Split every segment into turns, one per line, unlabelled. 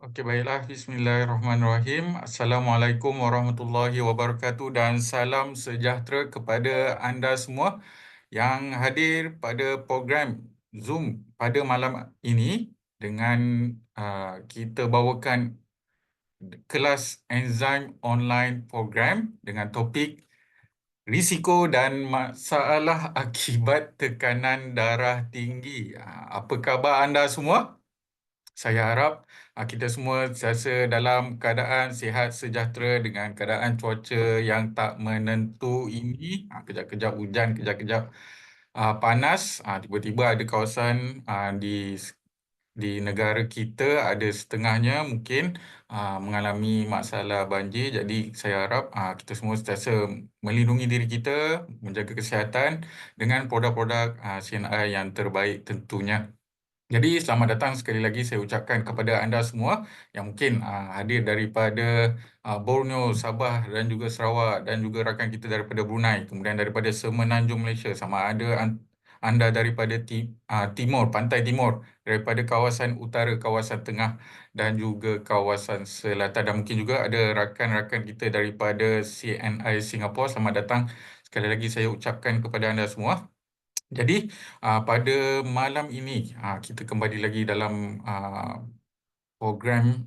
Okey, baiklah. Bismillahirrahmanirrahim. Assalamualaikum warahmatullahi wabarakatuh dan salam sejahtera kepada anda semua yang hadir pada program Zoom pada malam ini dengan kita bawakan kelas enzim online program dengan topik risiko dan masalah akibat tekanan darah tinggi. Apa khabar anda semua? Saya harap kita semua sentiasa dalam keadaan sihat sejahtera dengan keadaan cuaca yang tak menentu ini. Kejap-kejap hujan, kejap-kejap panas. Tiba-tiba ada kawasan di negara kita, ada setengahnya mungkin mengalami masalah banjir. Jadi saya harap kita semua sentiasa melindungi diri kita, menjaga kesihatan dengan produk-produk CNI yang terbaik tentunya. Jadi selamat datang sekali lagi saya ucapkan kepada anda semua yang mungkin hadir daripada Borneo, Sabah dan juga Sarawak dan juga rakan kita daripada Brunei, kemudian daripada Semenanjung Malaysia, sama ada anda daripada timur, pantai timur, daripada kawasan utara, kawasan tengah dan juga kawasan selatan, dan mungkin juga ada rakan-rakan kita daripada CNI Singapura. Selamat datang sekali lagi saya ucapkan kepada anda semua. Jadi pada malam ini kita kembali lagi dalam program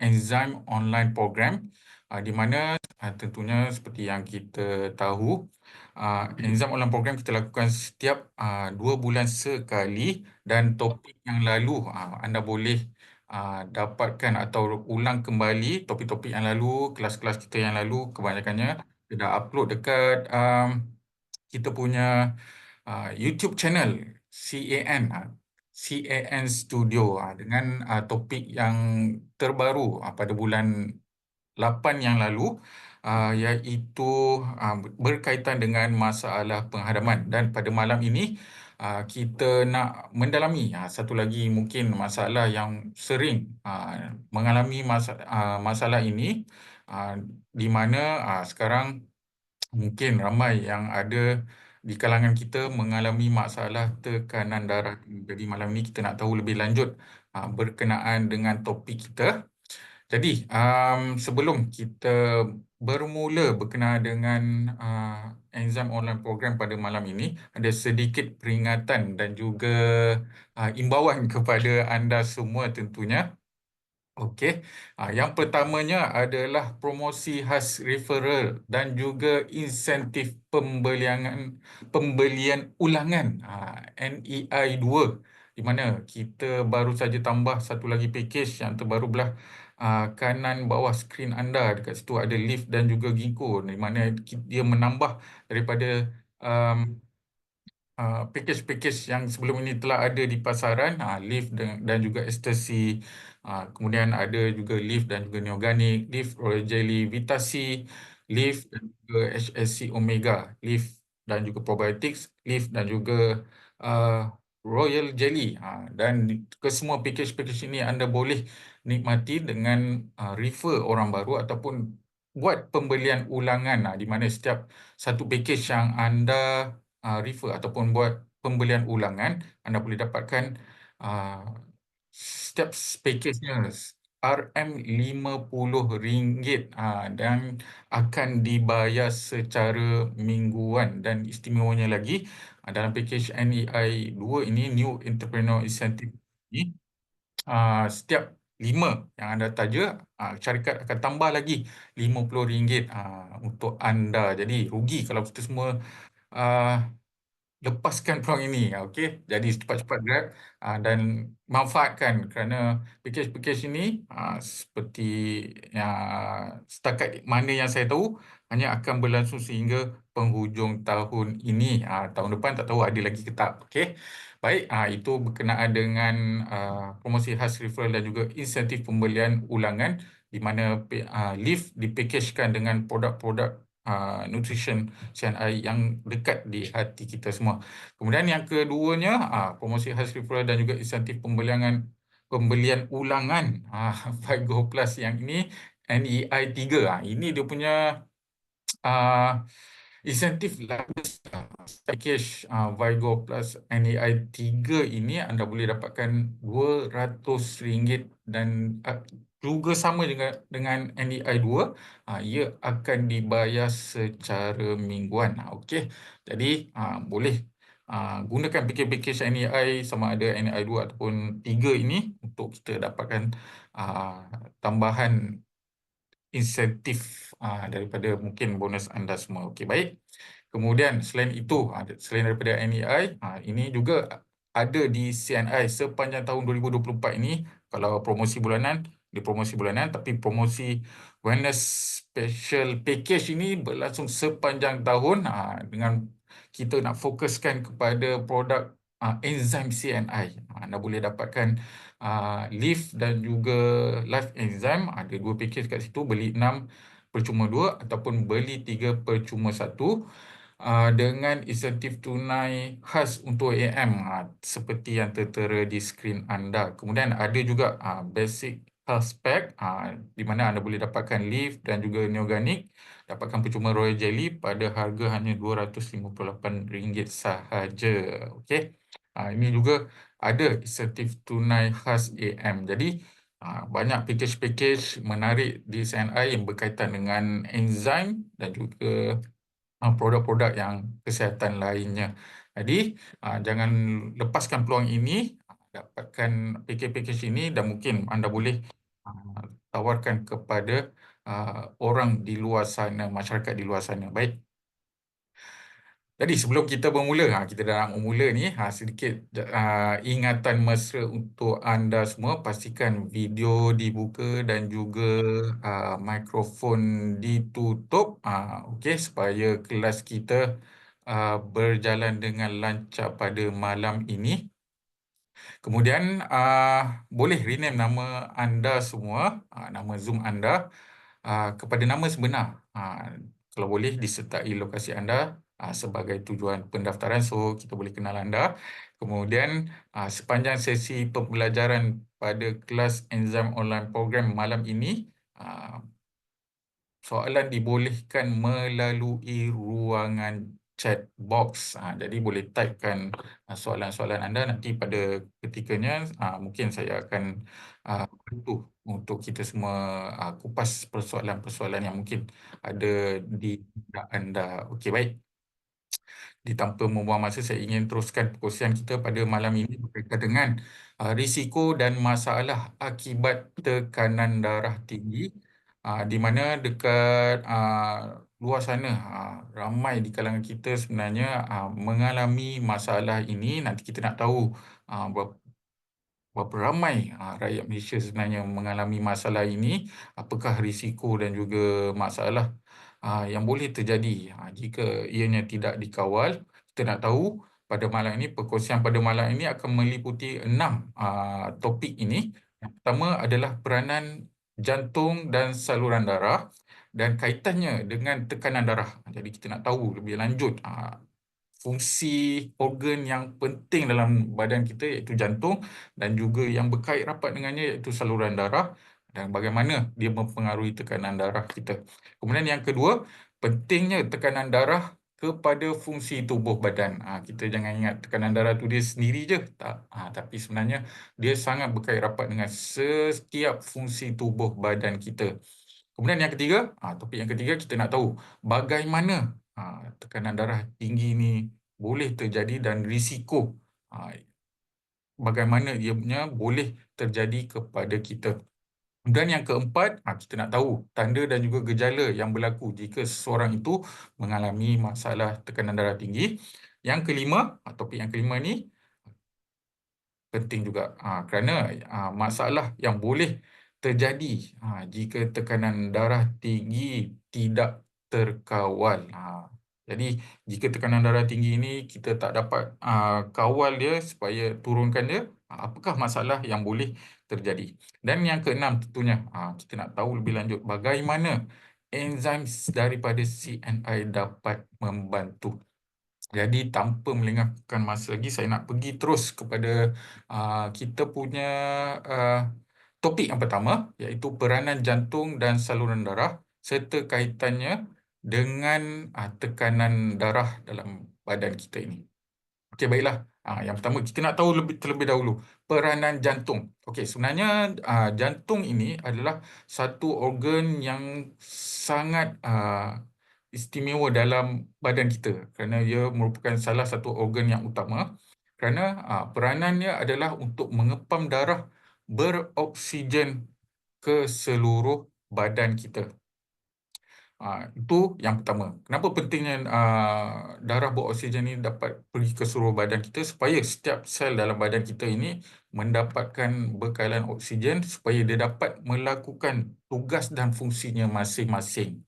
enzim online program di mana tentunya seperti yang kita tahu, enzim online program kita lakukan setiap 2 bulan sekali, dan topik yang lalu anda boleh dapatkan atau ulang kembali topik-topik yang lalu, kelas-kelas kita yang lalu. Kebanyakannya kita dah upload dekat kita punya YouTube channel CAN CAN Studio dengan topik yang terbaru pada bulan 8 yang lalu, iaitu berkaitan dengan masalah penghadaman. Dan pada malam ini kita nak mendalami satu lagi mungkin masalah yang sering mengalami masalah ini, di mana sekarang mungkin ramai yang ada di kalangan kita mengalami masalah tekanan darah. Jadi malam ini kita nak tahu lebih lanjut berkenaan dengan topik kita. Jadi sebelum kita bermula berkenaan dengan enzim online program pada malam ini, ada sedikit peringatan dan juga imbauan kepada anda semua tentunya. Okey, yang pertamanya adalah promosi khas referral dan juga insentif pembelian ulangan NEI 2, di mana kita baru saja tambah satu lagi package yang terbaru belah kanan bawah skrin anda. Dekat situ ada Lift dan juga Ginkgo, di mana dia menambah daripada um, package-package yang sebelum ini telah ada di pasaran, Lift dan juga Ecstasy. Kemudian ada juga Lift dan juga Neoganic, Lift Royal Jelly, Vitasi, Lift dan juga HSC Omega, Lift dan juga Probiotics, Lift dan juga uh, Royal Jelly. Dan kesemua package-package ini anda boleh nikmati dengan refer orang baru ataupun buat pembelian ulangan, di mana setiap satu package yang anda refer ataupun buat pembelian ulangan, anda boleh dapatkan uh, setiap package-nya RM50 dan akan dibayar secara mingguan. Dan istimewanya lagi, dalam package NEI 2 ini, New Entrepreneur Incentive ini, setiap 5 yang anda taja, syarikat akan tambah lagi RM50 untuk anda. Jadi rugi kalau kita semua uh, lepaskan peluang ini. Okey, jadi cepat-cepat grab dan manfaatkan, kerana package-package ini seperti setakat mana yang saya tahu hanya akan berlangsung sehingga penghujung tahun ini. Tahun depan tak tahu ada lagi ke tak. Okey, baik, itu berkenaan dengan promosi khas referral dan juga insentif pembelian ulangan, di mana Lift dipakejkan dengan produk-produk nutrition CNI yang dekat di hati kita semua. Kemudian yang keduanya, promosi khas referral dan juga insentif pembelian ulangan Figo Plus yang ini NEI 3. Ini dia punya Insentif lagu package Vigo Plus NAI 3 ini anda boleh dapatkan RM200 dan juga sama dengan NAI 2, ia akan dibayar secara mingguan. Okey. Jadi boleh gunakan package NAI sama ada NAI 2 ataupun 3 ini untuk kita dapatkan tambahan insentif daripada mungkin bonus anda semua. Okey, baik. Kemudian selain itu, selain daripada NEI, ini juga ada di CNI sepanjang tahun 2024 ini. Kalau promosi bulanan, di promosi bulanan, tapi promosi wellness special package ini berlangsung sepanjang tahun dengan kita nak fokuskan kepada produk enzim CNI. Anda boleh dapatkan Live dan juga Live Enzyme. Ada dua package kat situ, beli 6 percuma 2 ataupun beli 3 percuma 1 dengan insentif tunai khas untuk AM seperti yang tertera di skrin anda. Kemudian ada juga Basic Health Pack di mana anda boleh dapatkan Live dan juga Neoganic, dapatkan percuma Royal Jelly pada harga hanya RM258 sahaja. Okey. Ini juga ada insentif tunai khas AM. Jadi banyak package-package menarik di CNI yang berkaitan dengan enzim dan juga produk-produk yang kesihatan lainnya. Jadi jangan lepaskan peluang ini, dapatkan package-package ini dan mungkin anda boleh tawarkan kepada orang di luar sana, masyarakat di luar sana. Baik. Jadi sebelum kita bermula, kita dah nak memula ni, sedikit ingatan mesra untuk anda semua. Pastikan video dibuka dan juga mikrofon ditutup, okey, supaya kelas kita berjalan dengan lancar pada malam ini. Kemudian boleh rename nama anda semua, nama Zoom anda kepada nama sebenar. Kalau boleh disertai lokasi anda sebagai tujuan pendaftaran, so kita boleh kenal anda. Kemudian sepanjang sesi pembelajaran pada kelas Enzim Online Program malam ini, soalan dibolehkan melalui ruangan chat box. Jadi boleh typekan soalan-soalan anda, nanti pada ketikanya mungkin saya akan bantu untuk kita semua kupas persoalan-persoalan yang mungkin ada di benak anda. Okey, baik. Tanpa membuang masa, saya ingin teruskan perkongsian kita pada malam ini berkaitan dengan risiko dan masalah akibat tekanan darah tinggi, di mana dekat luar sana ramai di kalangan kita sebenarnya mengalami masalah ini. Nanti kita nak tahu berapa ramai rakyat Malaysia sebenarnya mengalami masalah ini, apakah risiko dan juga masalah yang boleh terjadi jika ianya tidak dikawal. Kita nak tahu pada malam ini, perkongsian pada malam ini akan meliputi 6 topik ini. Yang pertama adalah peranan jantung dan saluran darah dan kaitannya dengan tekanan darah. Jadi kita nak tahu lebih lanjut fungsi organ yang penting dalam badan kita, iaitu jantung, dan juga yang berkait rapat dengannya, iaitu saluran darah, dan bagaimana dia mempengaruhi tekanan darah kita. Kemudian yang kedua, pentingnya tekanan darah kepada fungsi tubuh badan. Kita jangan ingat tekanan darah tu dia sendiri je, tak. Tapi sebenarnya dia sangat berkait rapat dengan setiap fungsi tubuh badan kita. Kemudian yang ketiga, topik yang ketiga, kita nak tahu bagaimana tekanan darah tinggi ni boleh terjadi dan risiko bagaimana ianya boleh terjadi kepada kita. Dan yang keempat, kita nak tahu tanda dan juga gejala yang berlaku jika seseorang itu mengalami masalah tekanan darah tinggi. Yang kelima, topik yang kelima ni penting juga kerana masalah yang boleh terjadi jika tekanan darah tinggi tidak terkawal. Jadi jika tekanan darah tinggi ini kita tak dapat kawal dia supaya turunkan dia, apakah masalah yang boleh terjadi? Dan yang keenam, tentunya kita nak tahu lebih lanjut bagaimana enzim daripada CNI dapat membantu. Jadi tanpa melengahkan masa lagi, saya nak pergi terus kepada kita punya topik yang pertama, iaitu peranan jantung dan saluran darah serta kaitannya dengan tekanan darah dalam badan kita ini. Okey, baiklah. Yang pertama kita nak tahu terlebih dahulu peranan jantung. Okey, sebenarnya jantung ini adalah satu organ yang sangat istimewa dalam badan kita kerana ia merupakan salah satu organ yang utama kerana peranannya adalah untuk mengepam darah beroksigen ke seluruh badan kita. Itu yang pertama. Kenapa pentingnya darah beroksigen ini dapat pergi ke seluruh badan kita supaya setiap sel dalam badan kita ini mendapatkan bekalan oksigen supaya dia dapat melakukan tugas dan fungsinya masing-masing.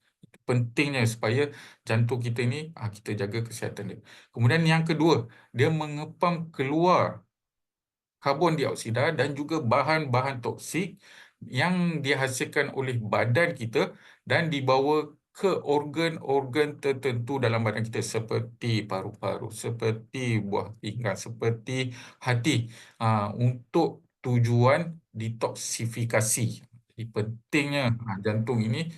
Pentingnya supaya jantung kita ini kita jaga kesihatan dia. Kemudian yang kedua, dia mengepam keluar karbon dioksida dan juga bahan-bahan toksik yang dihasilkan oleh badan kita dan dibawa ke organ-organ tertentu dalam badan kita seperti paru-paru, seperti buah pinggang, seperti hati untuk tujuan detoksifikasi. Jadi pentingnya jantung ini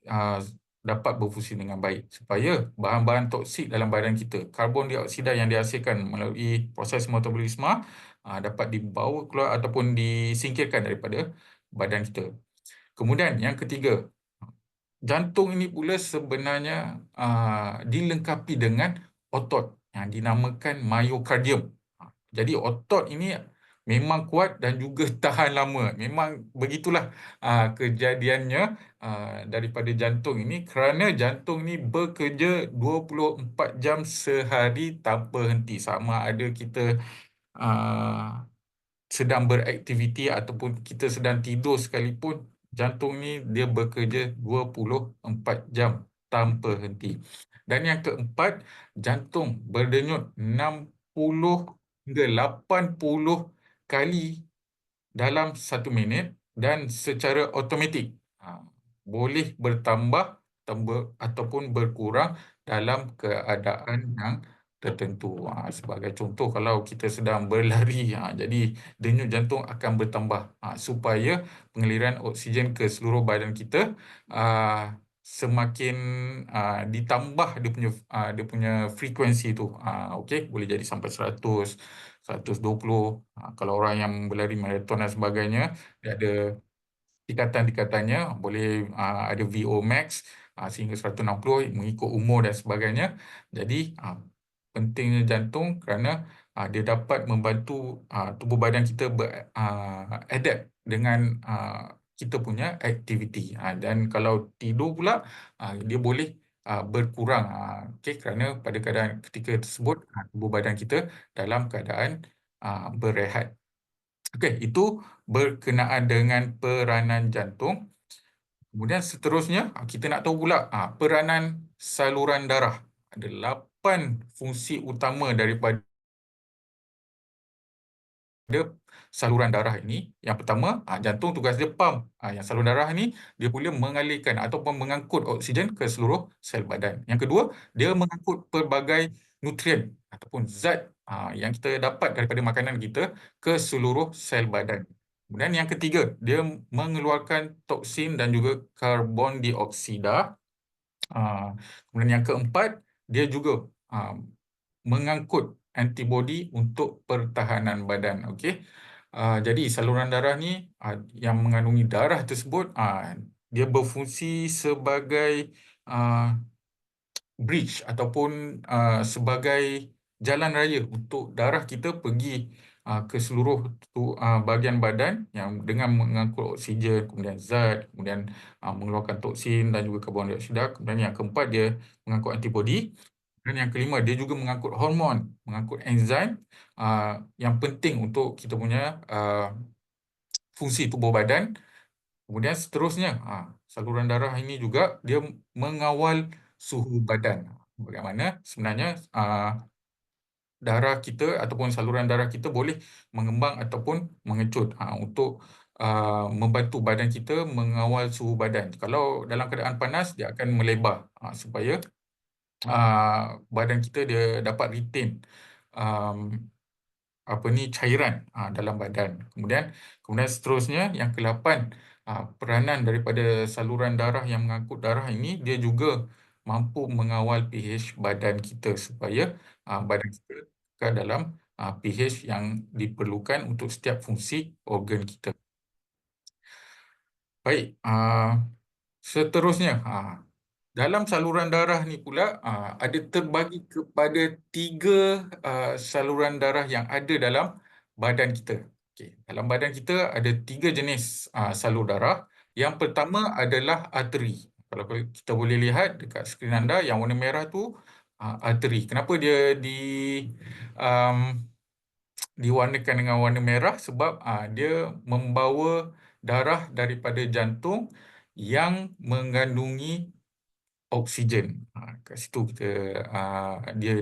ah, dapat berfungsi dengan baik supaya bahan-bahan toksik dalam badan kita, karbon dioksida yang dihasilkan melalui proses metabolisme dapat dibawa keluar ataupun disingkirkan daripada badan kita. Kemudian yang ketiga, jantung ini pula sebenarnya dilengkapi dengan otot yang dinamakan myokardium. Jadi otot ini memang kuat dan juga tahan lama. Memang begitulah kejadiannya daripada jantung ini kerana jantung ini bekerja 24 jam sehari tanpa henti. Sama ada kita ah, sedang beraktiviti ataupun kita sedang tidur sekalipun, jantung ni dia bekerja 24 jam tanpa henti. Dan yang keempat, jantung berdenyut 60 hingga 80 kali dalam 1 minit dan secara automatik boleh bertambah ataupun berkurang dalam keadaan yang tertentu. Sebagai contoh, kalau kita sedang berlari, jadi denyut jantung akan bertambah supaya pengaliran oksigen ke seluruh badan kita semakin ditambah dia punya frekuensi tu. Okey, boleh jadi sampai 100, 120. Kalau orang yang berlari maraton dan sebagainya, dia ada tingkatan-tingkatannya, boleh ada VO max sehingga 160 mengikut umur dan sebagainya. Jadi pentingnya jantung kerana dia dapat membantu tubuh badan kita adapt dengan kita punya aktiviti. Dan kalau tidur pula dia boleh berkurang, okey, kerana pada keadaan ketika tersebut tubuh badan kita dalam keadaan berehat. Okey, itu berkenaan dengan peranan jantung. Kemudian seterusnya, kita nak tahu pula peranan saluran darah. Ada 8 fungsi utama daripada saluran darah ini. Yang pertama, jantung tugas dia pump. Yang saluran darah ini, dia boleh mengalirkan ataupun mengangkut oksigen ke seluruh sel badan. Yang kedua, dia mengangkut pelbagai nutrien ataupun zat yang kita dapat daripada makanan kita ke seluruh sel badan. Kemudian yang ketiga, dia mengeluarkan toksin dan juga karbon dioksida. Kemudian yang keempat, dia juga mengangkut antibodi untuk pertahanan badan. Okey. Jadi saluran darah ni yang mengandungi darah tersebut dia berfungsi sebagai bridge ataupun sebagai jalan raya untuk darah kita pergi ke seluruh bahagian badan yang dengan mengangkut oksigen, kemudian zat, kemudian mengeluarkan toksin dan juga karbon dioksida. Kemudian yang keempat, dia mengangkut antibodi. Dan yang kelima, dia juga mengangkut hormon, mengangkut enzim yang penting untuk kita punya fungsi tubuh badan. Kemudian seterusnya, saluran darah ini juga dia mengawal suhu badan. Bagaimana sebenarnya darah kita ataupun saluran darah kita boleh mengembang ataupun mengecut untuk membantu badan kita mengawal suhu badan. Kalau dalam keadaan panas, dia akan melebar supaya badan kita dia dapat retain cairan dalam badan. Kemudian seterusnya yang ke-8, peranan daripada saluran darah yang mengangkut darah ini, dia juga mampu mengawal pH badan kita supaya badan kita ke dalam pH yang diperlukan untuk setiap fungsi organ kita. Baik, seterusnya, dalam saluran darah ni pula ada terbagi kepada 3 saluran darah yang ada dalam badan kita. Okey, dalam badan kita ada 3 jenis salur darah. Yang pertama adalah arteri. Kalau kita boleh lihat dekat skrin anda yang warna merah tu arteri. Kenapa dia um, diwarnakan dengan warna merah? Sebab dia membawa darah daripada jantung yang mengandungi oksigen. Kat situ kita dia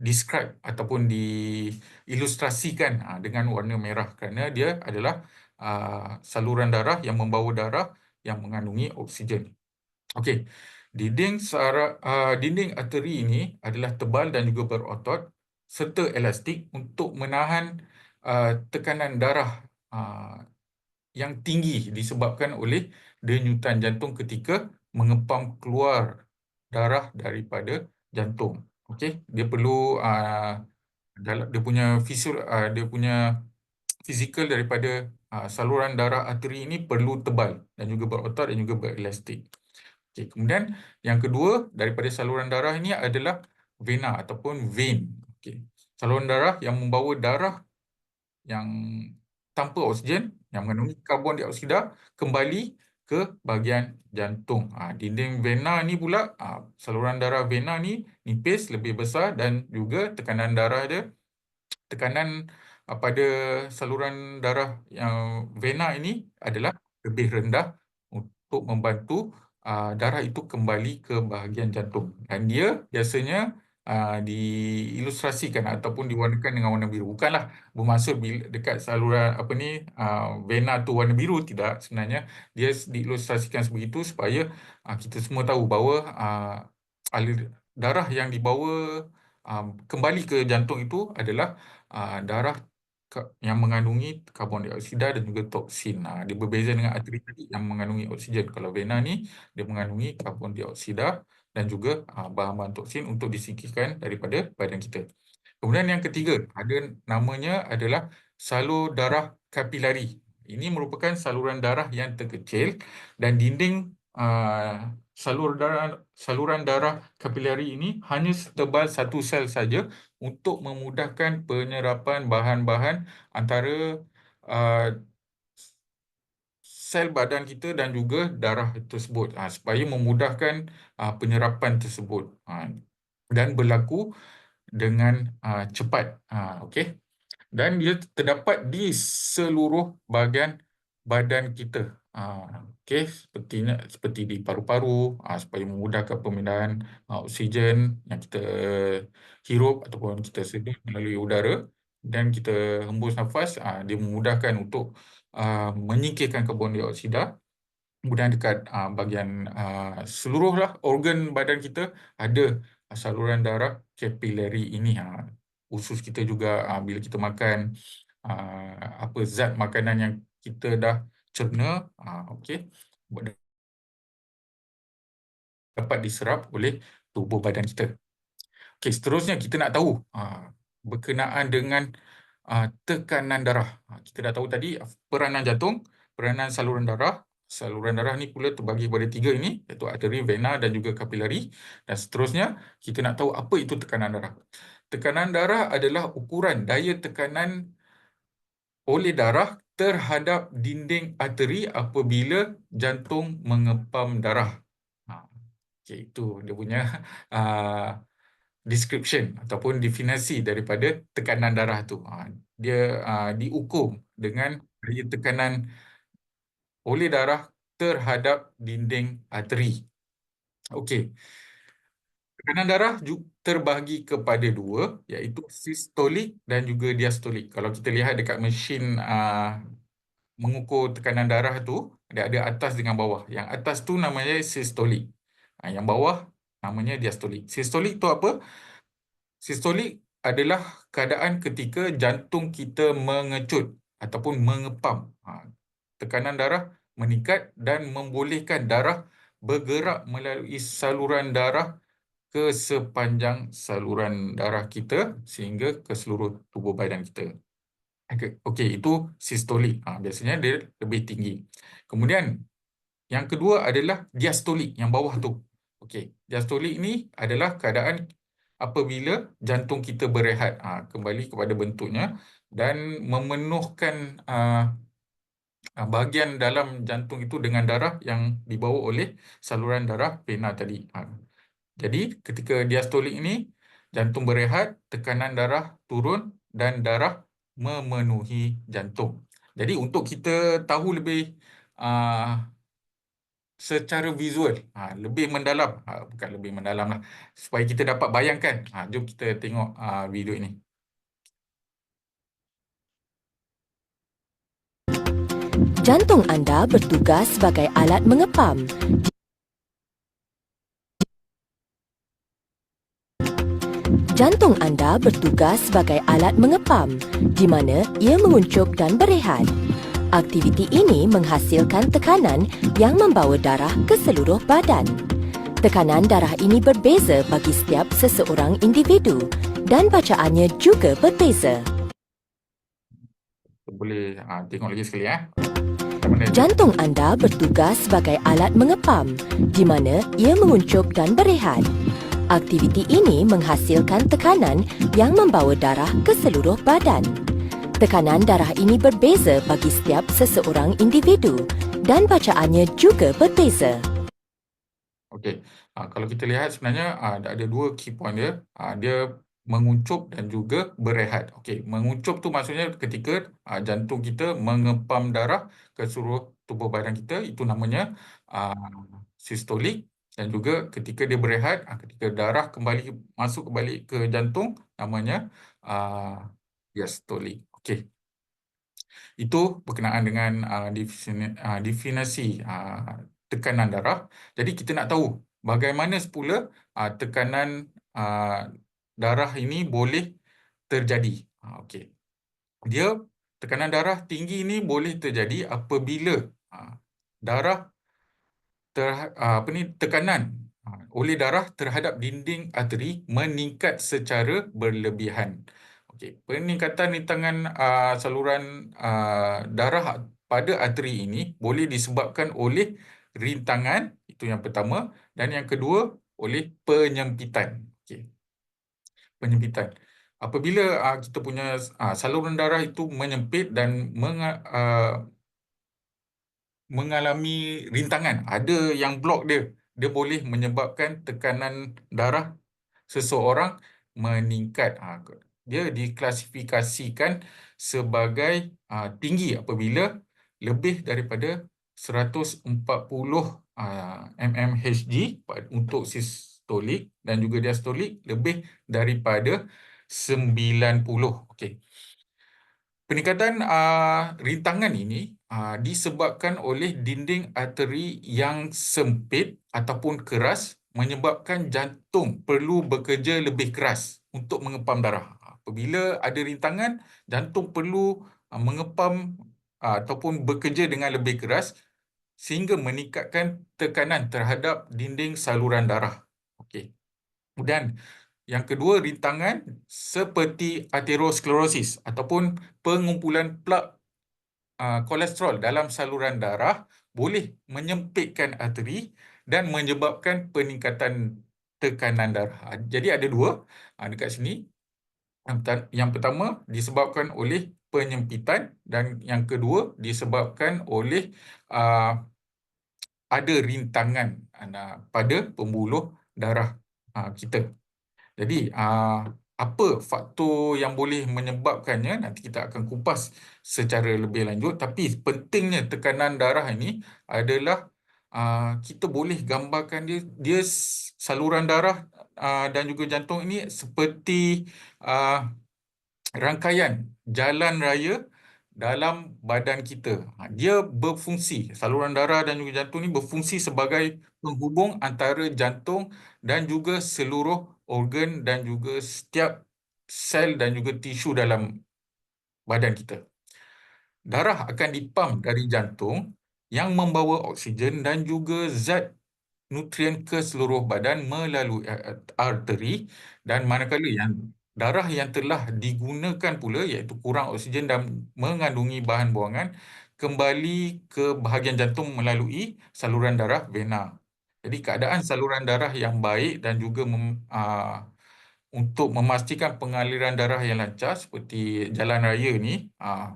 describe ataupun diilustrasikan dengan warna merah kerana dia adalah saluran darah yang membawa darah yang mengandungi oksigen. Okey, dinding arteri ini adalah tebal dan juga berotot serta elastik untuk menahan tekanan darah yang tinggi disebabkan oleh denyutan jantung ketika mengepam keluar darah daripada jantung. Okey, dia perlu dia punya dia punya fizikal daripada saluran darah arteri ini perlu tebal dan juga berotot dan juga berelastik. Okey, kemudian yang kedua daripada saluran darah ini adalah vena ataupun vein. Okey, saluran darah yang membawa darah yang tanpa oksigen yang mengandungi karbon dioksida kembali ke bahagian jantung. Dinding vena ni pula, saluran darah vena ni nipis, lebih besar dan juga tekanan pada saluran darah yang vena ini adalah lebih rendah untuk membantu darah itu kembali ke bahagian jantung. Dan dia biasanya diilustrasikan ataupun diwarnakan dengan warna biru. Bukanlah bermaksud dekat saluran vena tu warna biru, tidak. Sebenarnya dia diilustrasikan sebegitu supaya kita semua tahu bahawa alir darah yang dibawa kembali ke jantung itu adalah darah yang mengandungi karbon dioksida dan juga toksin. Dia berbeza dengan arteri tadi yang mengandungi oksigen. Kalau vena ni dia mengandungi karbon dioksida dan juga bahan-bahan toksin untuk disingkirkan daripada badan kita. Kemudian yang ketiga, namanya adalah salur darah kapilari. Ini merupakan saluran darah yang terkecil dan dinding saluran darah kapilari ini hanya setebal satu sel saja untuk memudahkan penyerapan bahan-bahan antara sel badan kita dan juga darah tersebut supaya memudahkan penyerapan tersebut dan berlaku dengan cepat. Okey. Dan dia terdapat di seluruh bahagian badan kita. Okey, seperti di paru-paru supaya memudahkan pemindahan oksigen yang kita hirup ataupun kita sedut melalui udara dan kita hembus nafas, dia memudahkan untuk menyingkirkan karbon dioksida. Kemudian dekat bahagian seluruhlah organ badan kita ada saluran darah kapilari ini. Usus kita juga bila kita makan apa zat makanan yang kita dah cerna, okey, dapat diserap oleh tubuh badan kita. Okey, seterusnya kita nak tahu berkenaan dengan tekanan darah. Kita dah tahu tadi peranan jantung, peranan saluran darah. Saluran darah ni pula terbagi kepada 3 ini, iaitu arteri, vena dan juga kapilari. Dan seterusnya kita nak tahu apa itu tekanan darah. Tekanan darah adalah ukuran daya tekanan oleh darah terhadap dinding arteri apabila jantung mengepam darah. Okay, itu dia punya description ataupun definisi daripada tekanan darah tu. Dia diukur dengan daya tekanan oleh darah terhadap dinding arteri. Okey. Tekanan darah terbahagi kepada 2, iaitu sistolik dan juga diastolik. Kalau kita lihat dekat mesin mengukur tekanan darah tu, dia ada atas dengan bawah. Yang atas tu namanya sistolik. Yang bawah namanya diastolik. Sistolik tu apa? Sistolik adalah keadaan ketika jantung kita mengecut ataupun mengepam. Tekanan darah meningkat dan membolehkan darah bergerak melalui saluran darah ke sepanjang saluran darah kita sehingga ke seluruh tubuh badan kita. Okey, itu sistolik. Biasanya dia lebih tinggi. Kemudian yang kedua adalah diastolik, yang bawah tu. Okey, diastolik ni adalah keadaan apabila jantung kita berehat, kembali kepada bentuknya dan memenuhkan bahagian dalam jantung itu dengan darah yang dibawa oleh saluran darah vena tadi. Jadi ketika diastolik ini, jantung berehat, tekanan darah turun dan darah memenuhi jantung. Jadi untuk kita tahu lebih secara visual, lebih mendalam, bukan lebih mendalam lah, supaya kita dapat bayangkan, jom kita tengok video ini.
Jantung anda bertugas sebagai alat mengepam. Jantung anda bertugas sebagai alat mengepam, di mana ia menguncup dan berehat. Aktiviti ini menghasilkan tekanan yang membawa darah ke seluruh badan. Tekanan darah ini berbeza bagi setiap seseorang individu dan bacaannya juga berbeza.
Boleh tengok lagi sekali ya.
Jantung anda bertugas sebagai alat mengepam, di mana ia menguncup dan berehat. Aktiviti ini menghasilkan tekanan yang membawa darah ke seluruh badan. Tekanan darah ini berbeza bagi setiap seseorang individu dan bacaannya juga berbeza.
Okey, kalau kita lihat sebenarnya ada dua key point dia. Dia menguncup dan juga berehat. Okey, menguncup tu maksudnya ketika jantung kita mengepam darah ke seluruh tubuh badan kita, itu namanya sistolik. Dan juga ketika dia berehat, ketika darah masuk kembali ke jantung, namanya diastolik. Okey. Itu berkenaan dengan definisi tekanan darah. Jadi kita nak tahu bagaimana semula tekanan darah ini boleh terjadi. Okey. Tekanan darah tinggi ini boleh terjadi apabila darah tekanan oleh darah terhadap dinding arteri meningkat secara berlebihan. Okey, peningkatan rintangan saluran darah pada arteri ini boleh disebabkan oleh rintangan, itu yang pertama, dan yang kedua oleh penyempitan. Okey, penyempitan. Apabila kita punya saluran darah itu menyempit dan mengalami rintangan, ada yang blok dia boleh menyebabkan tekanan darah seseorang meningkat. Dia diklasifikasikan sebagai tinggi apabila lebih daripada 140 mmHg untuk sistolik dan juga diastolik lebih daripada 90. Okey. Peningkatan rintangan ini disebabkan oleh dinding arteri yang sempit ataupun keras, menyebabkan jantung perlu bekerja lebih keras untuk mengepam darah. Apabila ada rintangan, jantung perlu mengepam ataupun bekerja dengan lebih keras sehingga meningkatkan tekanan terhadap dinding saluran darah. Okey. Dan yang kedua, rintangan seperti aterosklerosis ataupun pengumpulan plak kolesterol dalam saluran darah boleh menyempitkan arteri dan menyebabkan peningkatan tekanan darah. Jadi ada dua dekat sini. Yang pertama disebabkan oleh penyempitan dan yang kedua disebabkan oleh ada rintangan pada pembuluh darah kita. Jadi, apa faktor yang boleh menyebabkannya, nanti kita akan kupas secara lebih lanjut. Tapi pentingnya tekanan darah ini adalah kita boleh gambarkan dia saluran darah dan juga jantung ini seperti rangkaian jalan raya dalam badan kita. Dia berfungsi, saluran darah dan juga jantung ini berfungsi sebagai penghubung antara jantung dan juga seluruh organ dan juga setiap sel dan juga tisu dalam badan kita. Darah akan dipam dari jantung yang membawa oksigen dan juga zat nutrien ke seluruh badan melalui arteri, dan manakala yang darah yang telah digunakan pula iaitu kurang oksigen dan mengandungi bahan buangan kembali ke bahagian jantung melalui saluran darah vena. Jadi keadaan saluran darah yang baik dan juga untuk memastikan pengaliran darah yang lancar seperti jalan raya ni ah,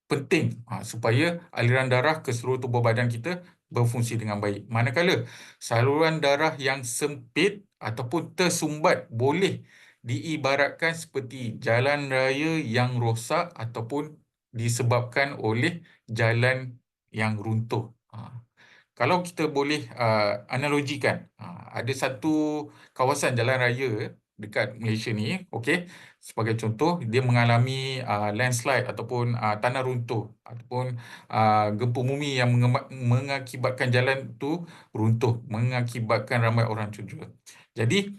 penting supaya aliran darah ke seluruh tubuh badan kita berfungsi dengan baik. Manakala saluran darah yang sempit ataupun tersumbat boleh diibaratkan seperti jalan raya yang rosak ataupun disebabkan oleh jalan yang runtuh. Kalau kita boleh analogikan, ada satu kawasan jalan raya dekat Malaysia ni, okey, sebagai contoh, dia mengalami landslide ataupun tanah runtuh ataupun gempa bumi yang mengakibatkan jalan tu runtuh, mengakibatkan ramai orang cedera. Jadi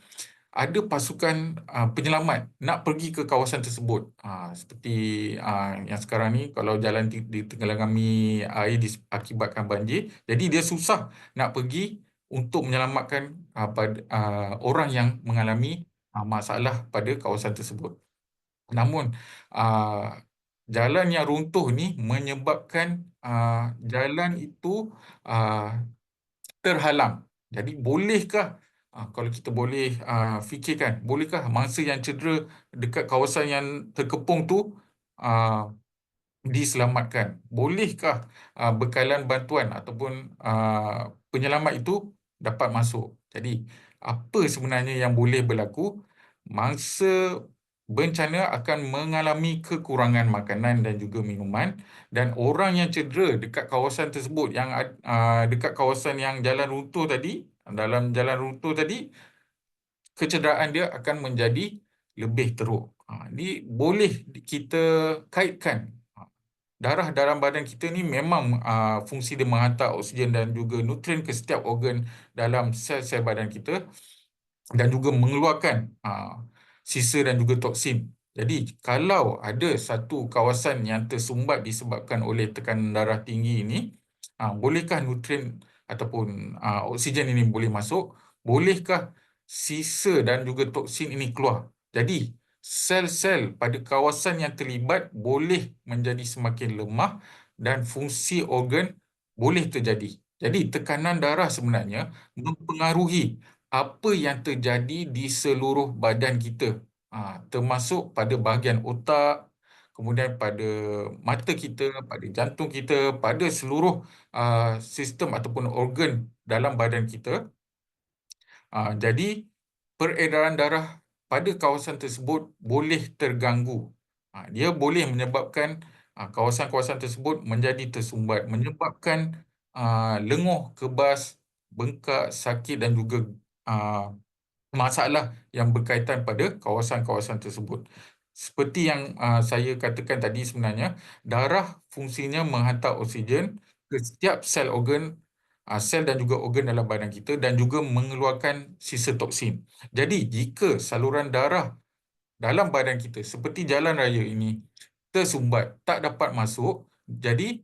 ada pasukan penyelamat nak pergi ke kawasan tersebut. Seperti yang sekarang ni, kalau jalan ditenggelamkan air akibatkan banjir, jadi dia susah nak pergi untuk menyelamatkan orang yang mengalami masalah pada kawasan tersebut. Namun ah, jalan yang runtuh ni menyebabkan jalan itu ah, terhalang. Jadi bolehkah, kalau kita boleh fikirkan, bolehkah mangsa yang cedera dekat kawasan yang terkepung tu ah, diselamatkan? Bolehkah bekalan bantuan ataupun penyelamat itu dapat masuk? Jadi apa sebenarnya yang boleh berlaku? Mangsa bencana akan mengalami kekurangan makanan dan juga minuman, dan orang yang cedera dekat kawasan tersebut yang dekat kawasan yang jalan runtuh tadi, dalam jalan runtuh tadi, kecederaan dia akan menjadi lebih teruk. Ini boleh kita kaitkan. Darah dalam badan kita ni memang fungsi dia menghantar oksigen dan juga nutrien ke setiap organ dalam sel-sel badan kita, dan juga mengeluarkan sisa dan juga toksin. Jadi kalau ada satu kawasan yang tersumbat disebabkan oleh tekanan darah tinggi ini, bolehkah nutrien ataupun oksigen ini boleh masuk? Bolehkah sisa dan juga toksin ini keluar? Jadi sel-sel pada kawasan yang terlibat boleh menjadi semakin lemah dan fungsi organ boleh terjadi. Jadi tekanan darah sebenarnya mempengaruhi apa yang terjadi di seluruh badan kita, termasuk pada bahagian otak, kemudian pada mata kita, pada jantung kita, pada seluruh sistem ataupun organ dalam badan kita. Jadi peredaran darah pada kawasan tersebut boleh terganggu. Dia boleh menyebabkan kawasan-kawasan tersebut menjadi tersumbat, menyebabkan lenguh, kebas, bengkak, sakit dan juga ah, masalah yang berkaitan pada kawasan-kawasan tersebut. Seperti yang saya katakan tadi, sebenarnya darah fungsinya menghantar oksigen ke setiap sel organ, sel dan juga organ dalam badan kita, dan juga mengeluarkan sisa toksin. Jadi jika saluran darah dalam badan kita seperti jalan raya ini tersumbat, tak dapat masuk, jadi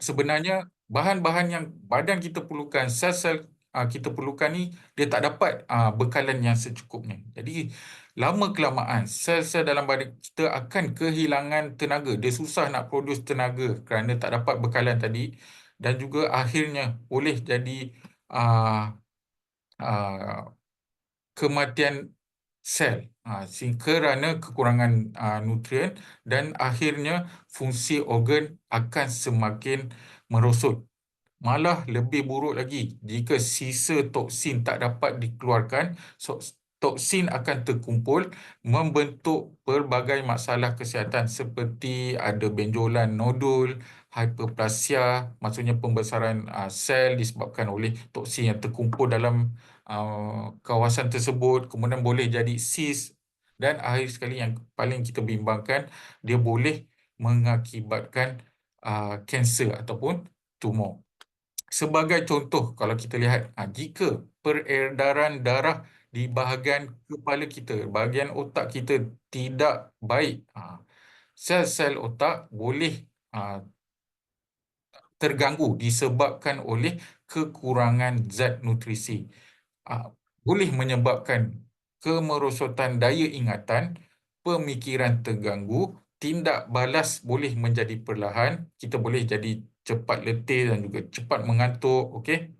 sebenarnya bahan-bahan yang badan kita perlukan, sel-sel kita perlukan ni, dia tak dapat bekalan yang secukupnya. Jadi lama kelamaan sel-sel dalam badan kita akan kehilangan tenaga. Dia susah nak produce tenaga kerana tak dapat bekalan tadi, dan juga akhirnya boleh jadi uh, uh, kematian sel kerana kekurangan nutrien, dan akhirnya fungsi organ akan semakin merosot. Malah lebih buruk lagi jika sisa toksin tak dapat dikeluarkan, toksin akan terkumpul membentuk pelbagai masalah kesihatan seperti ada benjolan nodul, hiperplasia, maksudnya pembesaran sel disebabkan oleh toksin yang terkumpul dalam kawasan tersebut, kemudian boleh jadi sis, dan akhir sekali yang paling kita bimbangkan, dia boleh mengakibatkan kanser ataupun tumor. Sebagai contoh, kalau kita lihat, jika peredaran darah di bahagian kepala kita, bahagian otak kita tidak baik, sel-sel otak boleh terganggu disebabkan oleh kekurangan zat nutrisi. Boleh menyebabkan kemerosotan daya ingatan, pemikiran terganggu, tindak balas boleh menjadi perlahan, kita boleh jadi cepat letih dan juga cepat mengantuk, okey.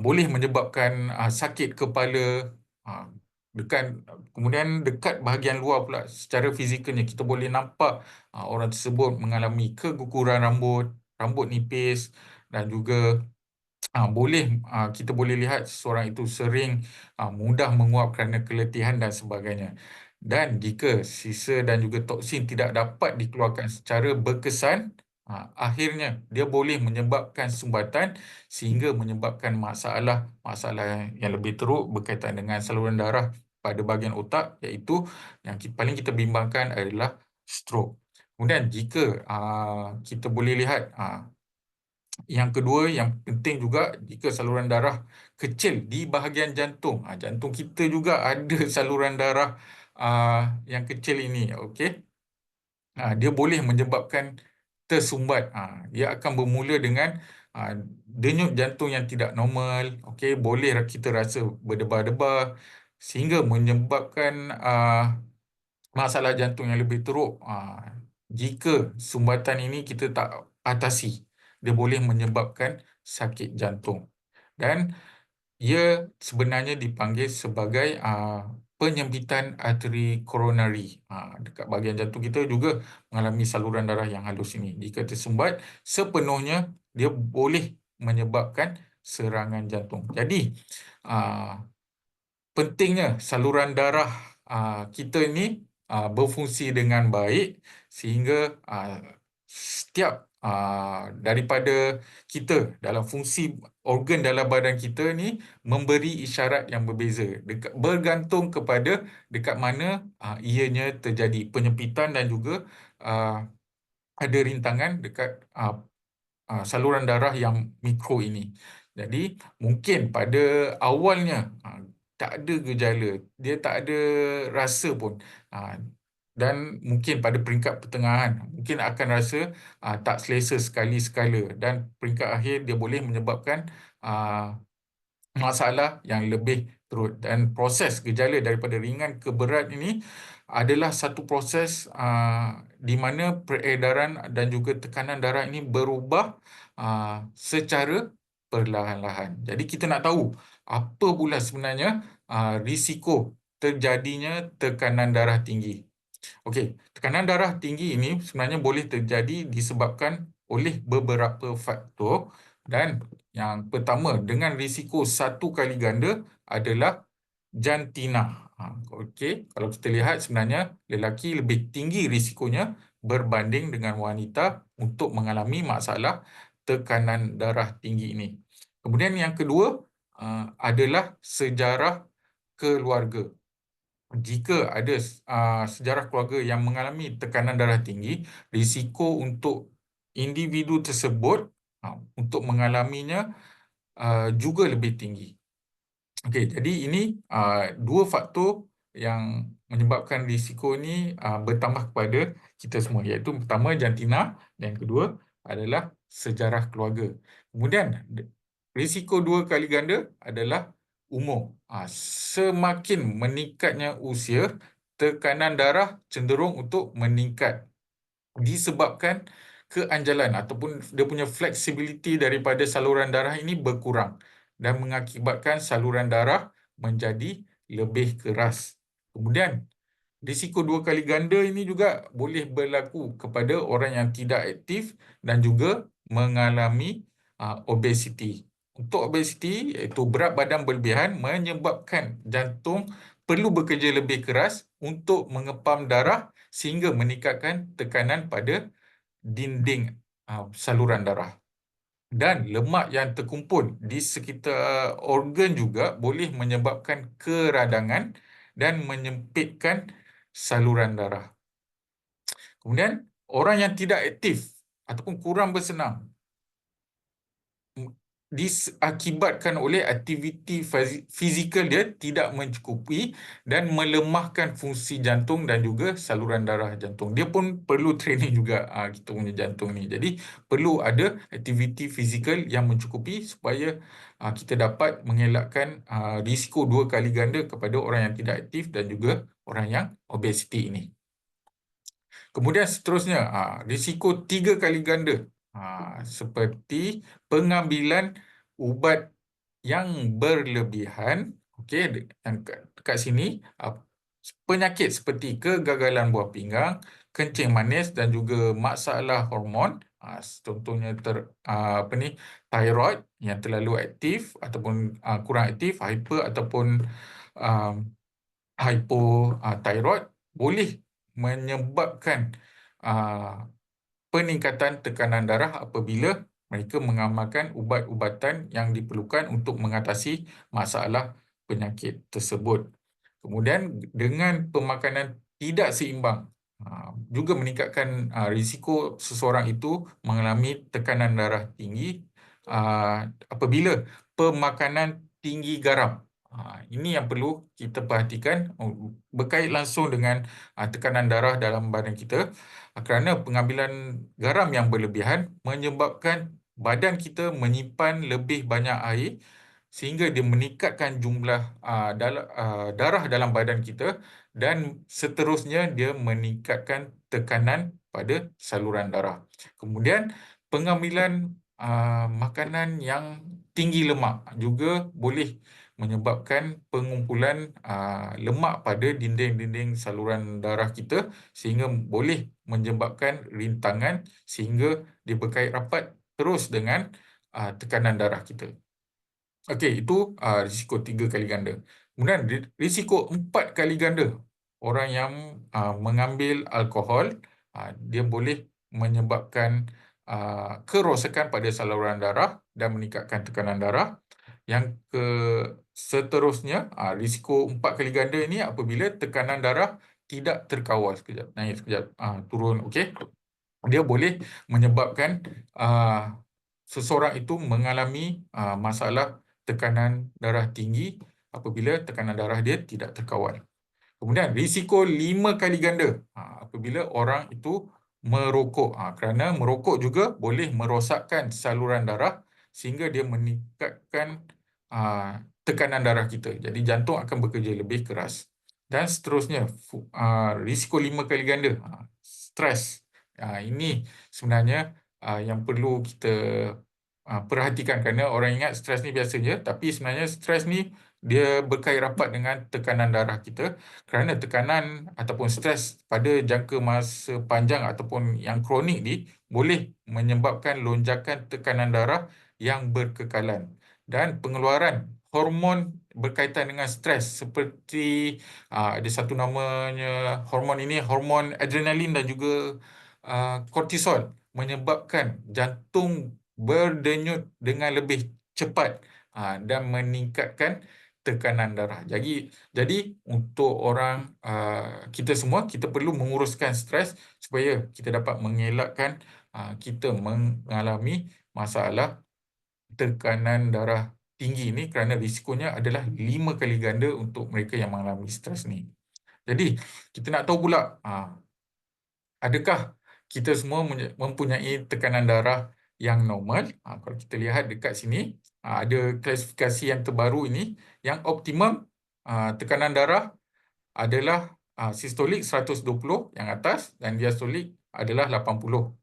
Boleh menyebabkan sakit kepala, ah, dekat kemudian dekat bahagian luar pula secara fizikalnya kita boleh nampak orang tersebut mengalami keguguran rambut, rambut nipis dan juga kita boleh lihat seseorang itu sering mudah menguap kerana keletihan dan sebagainya. Dan jika sisa dan juga toksin tidak dapat dikeluarkan secara berkesan, akhirnya dia boleh menyebabkan sumbatan sehingga menyebabkan masalah yang lebih teruk berkaitan dengan saluran darah pada bahagian otak, iaitu yang paling kita bimbangkan adalah stroke. Kemudian jika kita boleh lihat yang kedua, yang penting juga, jika saluran darah kecil di bahagian jantung, jantung kita juga ada saluran darah yang kecil ini, okey. Dia boleh menyebabkan tersumbat. Dia akan bermula dengan denyut jantung yang tidak normal, okey, boleh kita rasa berdebar-debar sehingga menyebabkan masalah jantung yang lebih teruk. Jika sumbatan ini kita tak atasi, dia boleh menyebabkan sakit jantung. Dan ia sebenarnya dipanggil sebagai penyempitan arteri koronari. Dekat bahagian jantung kita juga mengalami saluran darah yang halus ini. Jika tersumbat sepenuhnya, dia boleh menyebabkan serangan jantung. Jadi, pentingnya saluran darah kita ini berfungsi dengan baik sehingga setiap daripada kita dalam fungsi organ dalam badan kita ni memberi isyarat yang berbeza, bergantung kepada dekat mana ianya terjadi penyempitan dan juga ada rintangan dekat saluran darah yang mikro ini. Jadi mungkin pada awalnya tak ada gejala, dia tak ada rasa pun, dan mungkin pada peringkat pertengahan mungkin akan rasa tak selesa sekali-sekala, dan peringkat akhir dia boleh menyebabkan masalah yang lebih teruk. Dan proses gejala daripada ringan ke berat ini adalah satu proses di mana peredaran dan juga tekanan darah ini berubah secara perlahan-lahan. Jadi kita nak tahu apa pula sebenarnya risiko terjadinya tekanan darah tinggi. Okey, tekanan darah tinggi ini sebenarnya boleh terjadi disebabkan oleh beberapa faktor, dan yang pertama dengan risiko 1 kali ganda adalah jantina. Okey, kalau kita lihat sebenarnya lelaki lebih tinggi risikonya berbanding dengan wanita untuk mengalami masalah tekanan darah tinggi ini. Kemudian yang kedua adalah sejarah keluarga. Jika ada sejarah keluarga yang mengalami tekanan darah tinggi, risiko untuk individu tersebut untuk mengalaminya juga lebih tinggi. Okey, jadi ini dua faktor yang menyebabkan risiko ini bertambah kepada kita semua, iaitu pertama jantina dan kedua adalah sejarah keluarga. Kemudian risiko 2 kali ganda adalah umur. Semakin meningkatnya usia, tekanan darah cenderung untuk meningkat disebabkan keanjalan ataupun dia punya fleksibiliti daripada saluran darah ini berkurang dan mengakibatkan saluran darah menjadi lebih keras. Kemudian risiko 2 kali ganda ini juga boleh berlaku kepada orang yang tidak aktif dan juga mengalami obesiti. Untuk obesiti, iaitu berat badan berlebihan, menyebabkan jantung perlu bekerja lebih keras untuk mengepam darah sehingga meningkatkan tekanan pada dinding saluran darah. Dan lemak yang terkumpul di sekitar organ juga boleh menyebabkan keradangan dan menyempitkan saluran darah. Kemudian, orang yang tidak aktif ataupun kurang bersenam diakibatkan oleh aktiviti fizikal dia tidak mencukupi dan melemahkan fungsi jantung dan juga saluran darah jantung. Dia pun perlu training juga kita punya jantung ni. Jadi perlu ada aktiviti fizikal yang mencukupi supaya kita dapat mengelakkan risiko 2 kali ganda kepada orang yang tidak aktif dan juga orang yang obesiti ini. Kemudian seterusnya, risiko 3 kali ganda seperti pengambilan ubat yang berlebihan. Okey, dekat sini penyakit seperti kegagalan buah pinggang, kencing manis dan juga masalah hormon. Contohnya thyroid yang terlalu aktif ataupun kurang aktif, hyper ataupun um, hypothyroid boleh menyebabkan peningkatan tekanan darah apabila mereka mengamalkan ubat-ubatan yang diperlukan untuk mengatasi masalah penyakit tersebut. Kemudian dengan pemakanan tidak seimbang juga meningkatkan risiko seseorang itu mengalami tekanan darah tinggi apabila pemakanan tinggi garam. Ini yang perlu kita perhatikan berkait langsung dengan tekanan darah dalam badan kita. Kerana pengambilan garam yang berlebihan menyebabkan badan kita menyimpan lebih banyak air sehingga dia meningkatkan jumlah darah dalam badan kita dan seterusnya dia meningkatkan tekanan pada saluran darah. Kemudian pengambilan makanan yang tinggi lemak juga boleh menyebabkan pengumpulan lemak pada dinding-dinding saluran darah kita sehingga boleh menyebabkan rintangan sehingga dia berkait rapat terus dengan tekanan darah kita. Okey, itu risiko 3 kali ganda. Kemudian risiko 4 kali ganda. Orang yang mengambil alkohol, dia boleh menyebabkan kerosakan pada saluran darah dan meningkatkan tekanan darah. Yang seterusnya, risiko 4 kali ganda ini apabila tekanan darah tidak terkawal. Sekejap, naik sekejap, turun. Okey. Dia boleh menyebabkan seseorang itu mengalami masalah tekanan darah tinggi apabila tekanan darah dia tidak terkawal. Kemudian risiko 5 kali ganda apabila orang itu merokok. Kerana merokok juga boleh merosakkan saluran darah sehingga dia meningkatkan tekanan darah kita. Jadi jantung akan bekerja lebih keras. Dan seterusnya, risiko 5 kali ganda, stres. Ini sebenarnya yang perlu kita perhatikan kerana orang ingat stres ni biasa je, tapi sebenarnya stres ni dia berkait rapat dengan tekanan darah kita kerana tekanan ataupun stres pada jangka masa panjang ataupun yang kronik ni boleh menyebabkan lonjakan tekanan darah yang berkekalan dan pengeluaran hormon berkaitan dengan stres seperti ada satu namanya hormon ini, hormon adrenalin dan juga kortisol menyebabkan jantung berdenyut dengan lebih cepat dan meningkatkan tekanan darah. Jadi untuk orang kita semua, kita perlu menguruskan stres supaya kita dapat mengelakkan kita mengalami masalah tekanan darah tinggi ini kerana risikonya adalah 5 kali ganda untuk mereka yang mengalami stres ni. Jadi kita nak tahu pula adakah kita semua mempunyai tekanan darah yang normal? Kalau kita lihat dekat sini, ada klasifikasi yang terbaru ini. Yang optimum tekanan darah adalah sistolik 120 yang atas dan diastolik adalah 80.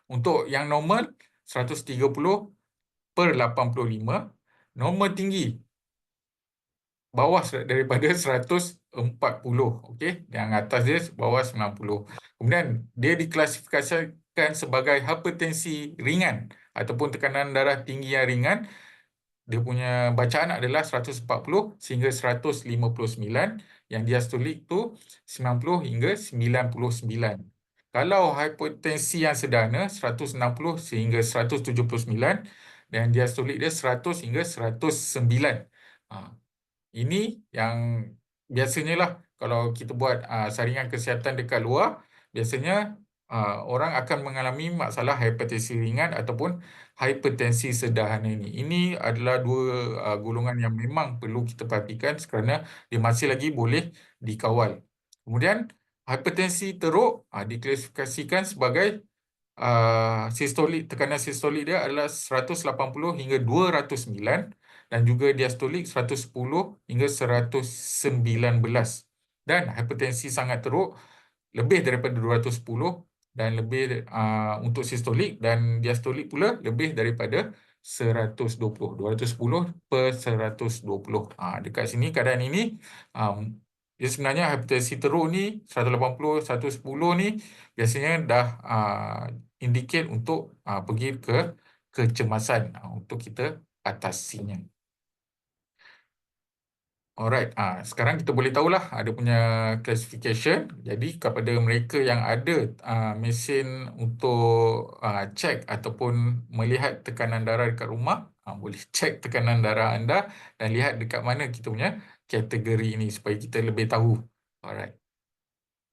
Untuk yang normal 130/85. Normal tinggi bawah daripada 140, okey, yang atas dia bawah 90. Kemudian dia diklasifikasikan sebagai hipertensi ringan ataupun tekanan darah tinggi yang ringan. Dia punya bacaan adalah 140 sehingga 159, yang diastolik tu 90 hingga 99. Kalau hipertensi yang sederhana 160 sehingga 179 dan diastolik dia 100 hingga 109. Ini yang biasanya lah kalau kita buat saringan kesihatan dekat luar, biasanya orang akan mengalami masalah hipertensi ringan ataupun hipertensi sederhana ini. Ini adalah dua golongan yang memang perlu kita perhatikan kerana dia masih lagi boleh dikawal. Kemudian hipertensi teruk diklasifikasikan sebagai sistolik, tekanan sistolik dia adalah 180 hingga 209 dan juga diastolik 110 hingga 119. Dan hipertensi sangat teruk lebih daripada 210 dan lebih untuk sistolik, dan diastolik pula lebih daripada 120, 210 per 120. Dekat sini keadaan ini dia sebenarnya hipertensi teruk ni 180, 110 ni biasanya dah indicate untuk pergi ke kecemasan untuk kita atasinya. Alright, sekarang kita boleh tahulah ada punya classification. Jadi kepada mereka yang ada mesin untuk cek ataupun melihat tekanan darah dekat rumah, boleh cek tekanan darah anda dan lihat dekat mana kita punya kategori ini supaya kita lebih tahu. Alright.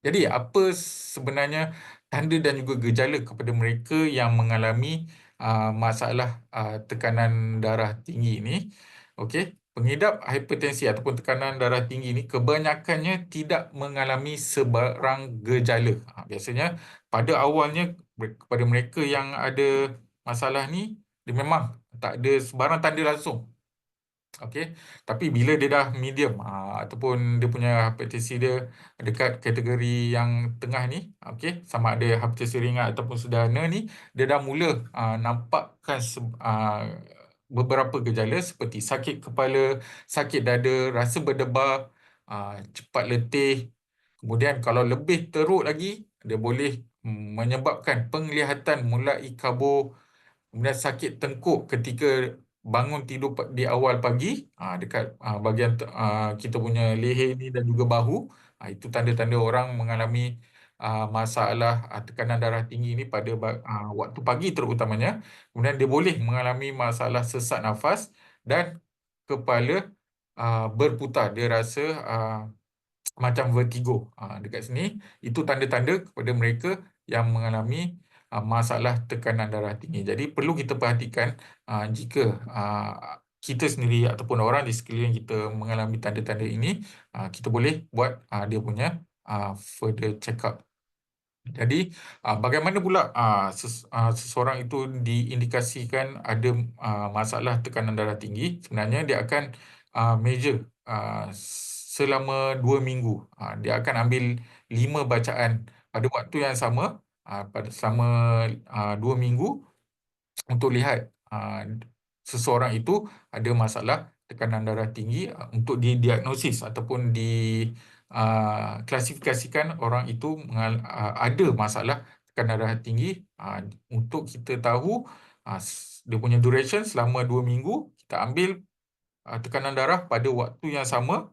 Jadi apa sebenarnya tanda dan juga gejala kepada mereka yang mengalami masalah tekanan darah tinggi ini? Okey, pengidap hipertensi ataupun tekanan darah tinggi ini kebanyakannya tidak mengalami sebarang gejala. Biasanya pada awalnya kepada mereka yang ada masalah ni, dia memang tak ada sebarang tanda langsung. Okey, tapi bila dia dah medium ataupun dia punya hipertensi dia dekat kategori yang tengah ni, okey, sama ada hipertensi ringan ataupun sederhana ni, dia dah mula nampakkan beberapa gejala seperti sakit kepala, sakit dada, rasa berdebar, cepat letih. Kemudian kalau lebih teruk lagi, dia boleh menyebabkan penglihatan mulai kabur. Kemudian sakit tengkuk ketika bangun tidur di awal pagi, dekat bahagian kita punya leher ni dan juga bahu. Itu tanda-tanda orang mengalami masalah tekanan darah tinggi ni pada waktu pagi terutamanya. Kemudian dia boleh mengalami masalah sesak nafas dan kepala berputar. Dia rasa macam vertigo. Dekat sini itu tanda-tanda kepada mereka yang mengalami masalah tekanan darah tinggi. Jadi perlu kita perhatikan jika kita sendiri ataupun orang di sekeliling kita mengalami tanda-tanda ini, kita boleh buat dia punya further check up. Jadi bagaimana pula seseorang itu diindikasikan ada masalah tekanan darah tinggi? Sebenarnya dia akan measure selama 2 minggu. Dia akan ambil 5 bacaan pada waktu yang sama pada selama 2 minggu untuk lihat seseorang itu ada masalah tekanan darah tinggi untuk didiagnosis ataupun klasifikasikan orang itu ada masalah tekanan darah tinggi untuk kita tahu dia punya duration selama 2 minggu. Kita ambil tekanan darah pada waktu yang sama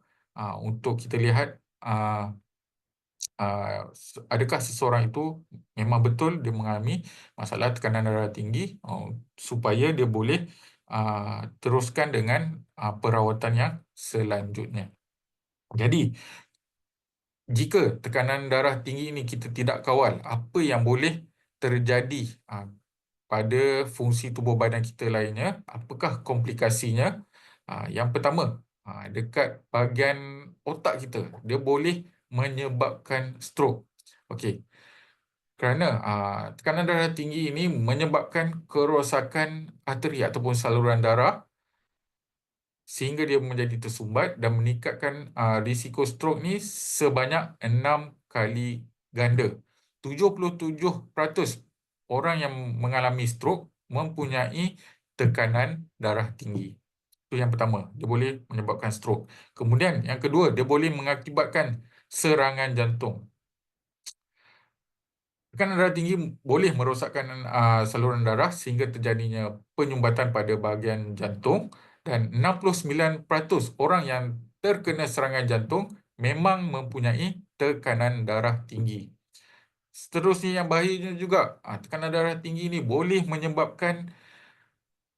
untuk kita lihat adakah seseorang itu memang betul dia mengalami masalah tekanan darah tinggi supaya dia boleh teruskan dengan perawatan yang selanjutnya. Jadi, jika tekanan darah tinggi ini kita tidak kawal, apa yang boleh terjadi pada fungsi tubuh badan kita lainnya? Apakah komplikasinya? Yang pertama, dekat bahagian otak kita, dia boleh menyebabkan stroke. Okey. Kerana tekanan darah tinggi ini menyebabkan kerosakan arteri ataupun saluran darah sehingga dia menjadi tersumbat dan meningkatkan risiko stroke ni sebanyak 6 kali ganda. 77% orang yang mengalami stroke mempunyai tekanan darah tinggi. Itu yang pertama, dia boleh menyebabkan stroke. Kemudian yang kedua, dia boleh mengakibatkan serangan jantung. Tekanan darah tinggi boleh merosakkan saluran darah sehingga terjadinya penyumbatan pada bahagian jantung, dan 69% orang yang terkena serangan jantung memang mempunyai tekanan darah tinggi. Seterusnya yang bahayanya juga, tekanan darah tinggi ini boleh menyebabkan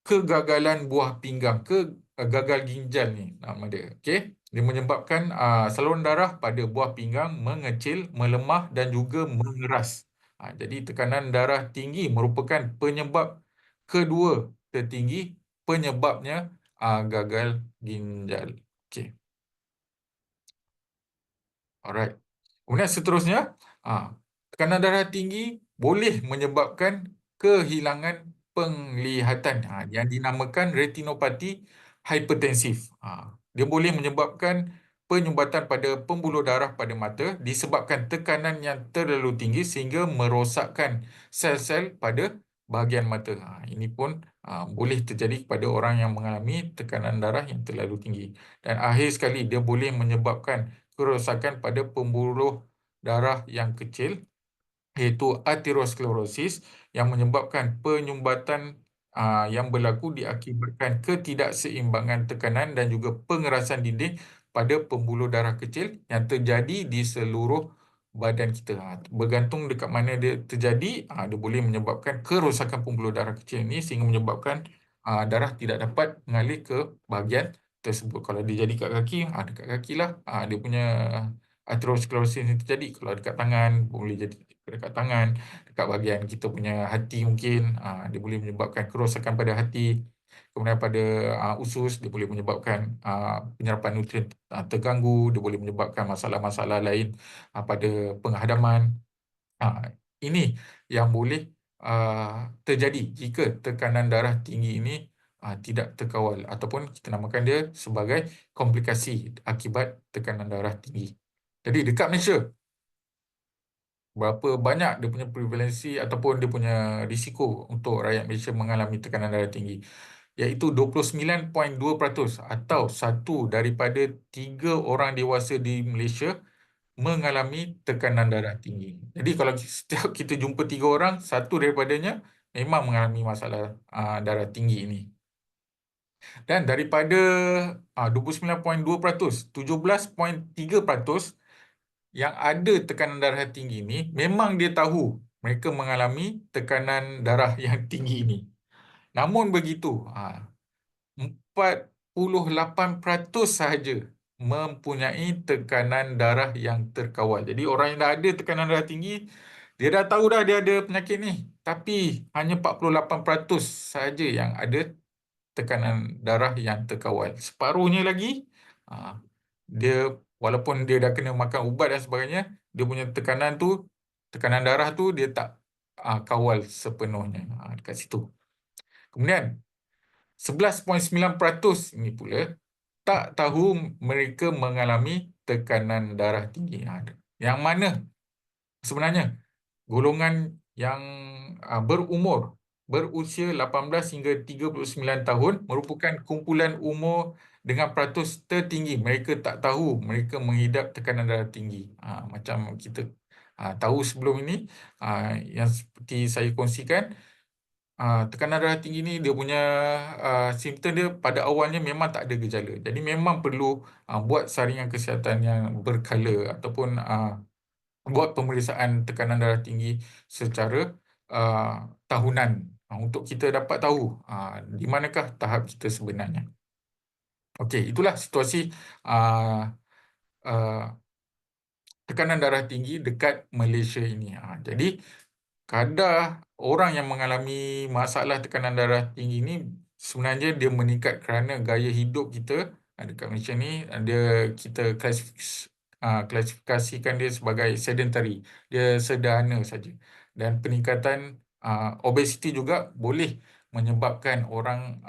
kegagalan buah pinggang, gagal ginjal ni nama dia. Okey, dia menyebabkan saluran darah pada buah pinggang mengecil, melemah dan juga mengeras. Jadi tekanan darah tinggi merupakan penyebab kedua tertinggi penyebabnya gagal ginjal. Okey. Alright. Kemudian seterusnya, tekanan darah tinggi boleh menyebabkan kehilangan penglihatan, yang dinamakan retinopati hipertensif. Dia boleh menyebabkan penyumbatan pada pembuluh darah pada mata disebabkan tekanan yang terlalu tinggi sehingga merosakkan sel-sel pada bahagian mata. Ini pun boleh terjadi kepada orang yang mengalami tekanan darah yang terlalu tinggi. Dan akhir sekali, dia boleh menyebabkan kerosakan pada pembuluh darah yang kecil, iaitu arteriosklerosis, yang menyebabkan penyumbatan yang berlaku diakibatkan ketidakseimbangan tekanan dan juga pengerasan dinding pada pembuluh darah kecil yang terjadi di seluruh badan kita. Bergantung dekat mana dia terjadi, dia boleh menyebabkan kerosakan pembuluh darah kecil ini sehingga menyebabkan darah tidak dapat mengalir ke bahagian tersebut. Kalau dia jadi kat kaki, dekat kaki lah dia punya arteriosklerosis ini terjadi. Kalau dekat tangan, boleh jadi dekat tangan. Dekat bahagian kita punya hati mungkin, dia boleh menyebabkan kerosakan pada hati. Kemudian pada usus, dia boleh menyebabkan penyerapan nutrien terganggu. Dia boleh menyebabkan masalah-masalah lain pada penghadaman. Ini yang boleh terjadi jika tekanan darah tinggi ini tidak terkawal ataupun kita namakan dia sebagai komplikasi akibat tekanan darah tinggi. Jadi dekat Malaysia, berapa banyak dia punya prevalensi ataupun dia punya risiko untuk rakyat Malaysia mengalami tekanan darah tinggi? Iaitu 29.2% atau satu daripada 3 orang dewasa di Malaysia mengalami tekanan darah tinggi. Jadi kalau setiap kita jumpa 3 orang, satu daripadanya memang mengalami masalah darah tinggi ini. Dan daripada 29.2%, 17.3% yang ada tekanan darah tinggi ini, memang dia tahu mereka mengalami tekanan darah yang tinggi ini. Namun begitu, 48% sahaja mempunyai tekanan darah yang terkawal. Jadi orang yang dah ada tekanan darah tinggi, dia dah tahu dah dia ada penyakit ni. Tapi hanya 48% sahaja yang ada tekanan darah yang terkawal. Separuhnya lagi, dia walaupun dia dah kena makan ubat dan sebagainya, dia punya tekanan darah tu dia tak kawal sepenuhnya dekat situ. Kemudian 11.9% ini pula tak tahu mereka mengalami tekanan darah tinggi. Yang mana sebenarnya golongan yang berusia 18 hingga 39 tahun merupakan kumpulan umur dengan peratus tertinggi. Mereka tak tahu mereka mengidap tekanan darah tinggi. Macam kita tahu sebelum ini, yang seperti saya kongsikan, tekanan darah tinggi ni dia punya simptom dia pada awalnya memang tak ada gejala. Jadi memang perlu buat saringan kesihatan yang berkala ataupun buat pemeriksaan tekanan darah tinggi secara tahunan untuk kita dapat tahu di manakah tahap kita sebenarnya. Okey, itulah situasi tekanan darah tinggi dekat Malaysia ini. Jadi kadar orang yang mengalami masalah tekanan darah tinggi ini sebenarnya dia meningkat kerana gaya hidup kita dekat Malaysia ni kita klasifikasikan dia sebagai sedentary. Dia sederhana saja. Dan peningkatan obesiti juga boleh menyebabkan orang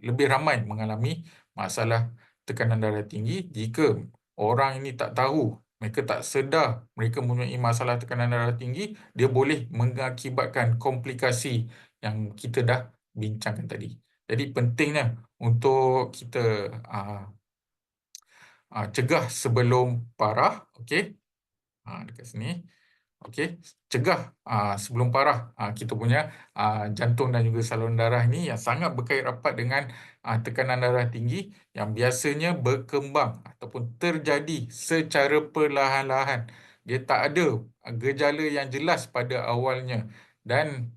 lebih ramai mengalami masalah tekanan darah tinggi jika orang ini tak tahu, mereka tak sedar mereka mempunyai masalah tekanan darah tinggi, dia boleh mengakibatkan komplikasi yang kita dah bincangkan tadi. Jadi pentingnya untuk kita cegah sebelum parah, okey? Dekat sini. Okey, cegah sebelum parah kita punya jantung dan juga saluran darah ini yang sangat berkait rapat dengan tekanan darah tinggi yang biasanya berkembang ataupun terjadi secara perlahan-lahan. Dia tak ada gejala yang jelas pada awalnya dan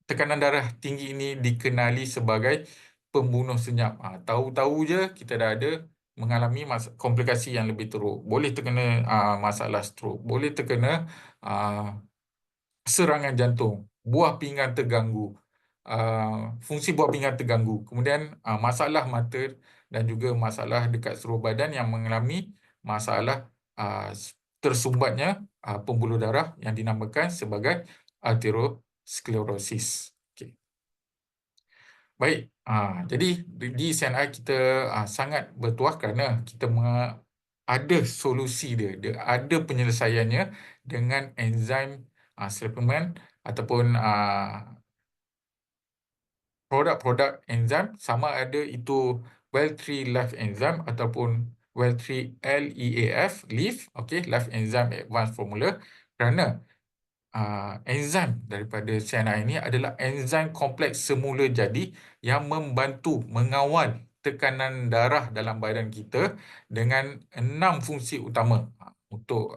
tekanan darah tinggi ini dikenali sebagai pembunuh senyap. Tahu-tahu je kita dah ada mengalami komplikasi yang lebih teruk. Boleh terkena masalah strok, boleh terkena serangan jantung, buah pinggang terganggu, fungsi buah pinggang terganggu, kemudian masalah mata dan juga masalah dekat seluruh badan yang mengalami masalah tersumbatnya pembuluh darah yang dinamakan sebagai arteriosklerosis. Okey. Baik, jadi di CNI kita sangat bertuah kerana kita ada solusi dia, ada penyelesaiannya dengan enzim suplemen ataupun produk-produk enzim, sama ada itu Well-3 Life Enzyme ataupun Well-3 LEAF, LEAF, okey, Life Enzyme Advanced Formula, kerana enzim daripada CNI ini adalah enzim kompleks semula jadi yang membantu mengawal tekanan darah dalam badan kita dengan 6 fungsi utama untuk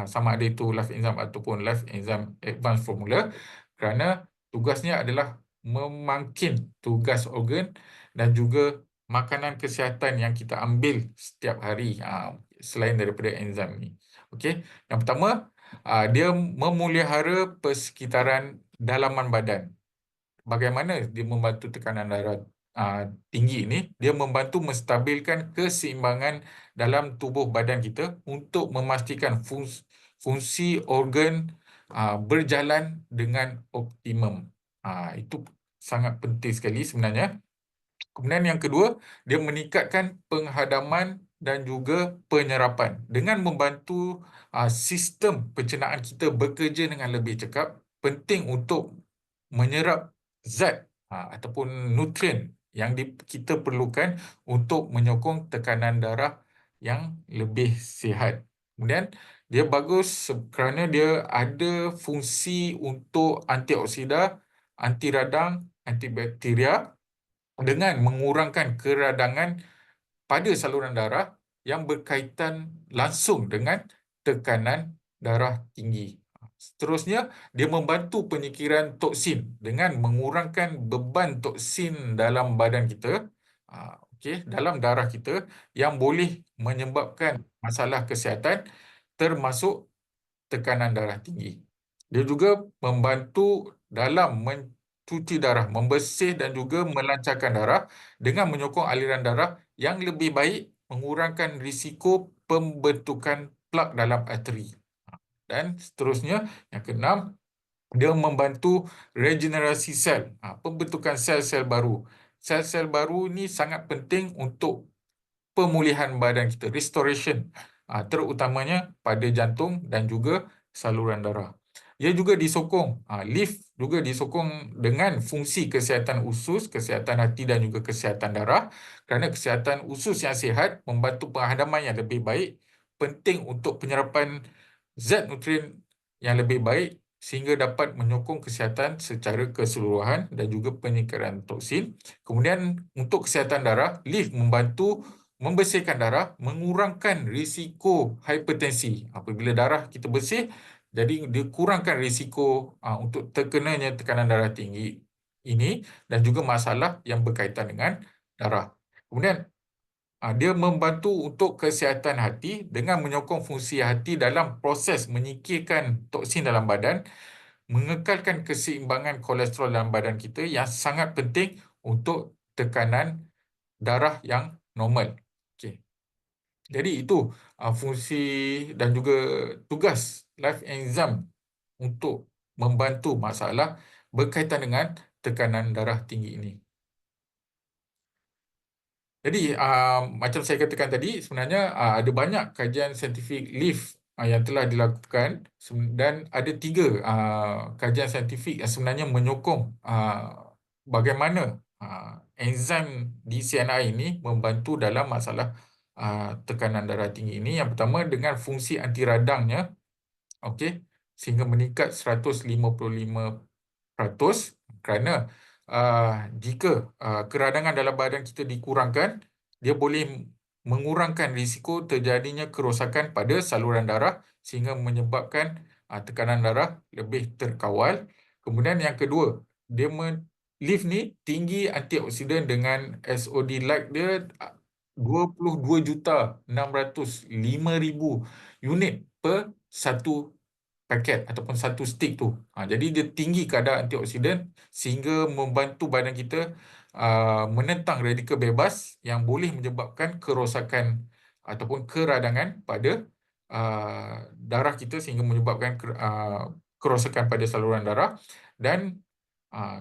sama ada itu Life Enzyme ataupun Life Enzyme Advanced Formula, kerana tugasnya adalah memangkin tugas organ dan juga makanan kesihatan yang kita ambil setiap hari selain daripada enzim ini. Okey, yang pertama, dia memelihara persekitaran dalaman badan. Bagaimana dia membantu tekanan darah tinggi ini? Dia membantu menstabilkan keseimbangan dalam tubuh badan kita untuk memastikan fungsi organ berjalan dengan optimum. Itu sangat penting sekali sebenarnya. Kemudian yang kedua, dia meningkatkan penghadaman dan juga penyerapan. Dengan membantu sistem pencernaan kita bekerja dengan lebih cekap, penting untuk menyerap zat ataupun nutrien yang kita perlukan untuk menyokong tekanan darah yang lebih sihat. Kemudian dia bagus kerana dia ada fungsi untuk antioksida, anti radang, antibakteria, dengan mengurangkan keradangan pada saluran darah yang berkaitan langsung dengan tekanan darah tinggi. Seterusnya, dia membantu penyikiran toksin dengan mengurangkan beban toksin dalam badan kita, dalam darah kita, yang boleh menyebabkan masalah kesihatan termasuk tekanan darah tinggi. Dia juga membantu dalam mencuci darah, membersih dan juga melancarkan darah dengan menyokong aliran darah yang lebih baik, mengurangkan risiko pembentukan plak dalam arteri. Dan seterusnya, yang keenam, dia membantu regenerasi sel, pembentukan sel-sel baru. Sel-sel baru ini sangat penting untuk pemulihan badan kita, restoration, terutamanya pada jantung dan juga saluran darah. Ia juga disokong, LEAF juga disokong dengan fungsi kesihatan usus, kesihatan hati dan juga kesihatan darah, kerana kesihatan usus yang sihat membantu penghadaman yang lebih baik, penting untuk penyerapan zat nutrien yang lebih baik sehingga dapat menyokong kesihatan secara keseluruhan dan juga penyikiran toksin. Kemudian untuk kesihatan darah, LEAF membantu membersihkan darah, mengurangkan risiko hipertensi. Apabila darah kita bersih, jadi dia kurangkan risiko untuk terkenanya tekanan darah tinggi ini dan juga masalah yang berkaitan dengan darah. Kemudian dia membantu untuk kesihatan hati dengan menyokong fungsi hati dalam proses menyikirkan toksin dalam badan, mengekalkan keseimbangan kolesterol dalam badan kita yang sangat penting untuk tekanan darah yang normal. Okey. Jadi itu fungsi dan juga tugas Life Enzyme untuk membantu masalah berkaitan dengan tekanan darah tinggi ini. Jadi macam saya katakan tadi, sebenarnya ada banyak kajian saintifik LEAF yang telah dilakukan dan ada 3 kajian saintifik yang sebenarnya menyokong bagaimana enzim di CNI ini membantu dalam masalah tekanan darah tinggi ini. Yang pertama, dengan fungsi anti radangnya, okey, sehingga meningkat 155%, kerana jika keradangan dalam badan kita dikurangkan, dia boleh mengurangkan risiko terjadinya kerosakan pada saluran darah sehingga menyebabkan tekanan darah lebih terkawal. Kemudian yang kedua, dia LEAF ni tinggi antioksidan dengan SOD like dia 22,605,000 unit per 1 paket ataupun satu stick tu. Jadi dia tinggi kadar antioksidan sehingga membantu badan kita menentang radikal bebas yang boleh menyebabkan kerosakan ataupun keradangan pada darah kita sehingga menyebabkan kerosakan pada saluran darah. Dan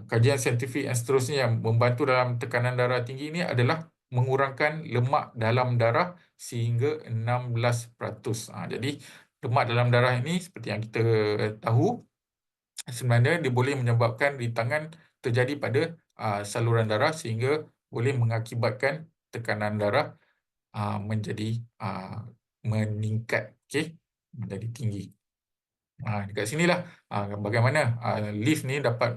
kajian saintifik yang seterusnya yang membantu dalam tekanan darah tinggi ini adalah mengurangkan lemak dalam darah sehingga 16%. Jadi lemak dalam darah ini seperti yang kita tahu sebenarnya dia boleh menyebabkan rintangan terjadi pada saluran darah sehingga boleh mengakibatkan tekanan darah menjadi meningkat, okey, menjadi tinggi. Dekat sinilah bagaimana leaf ni dapat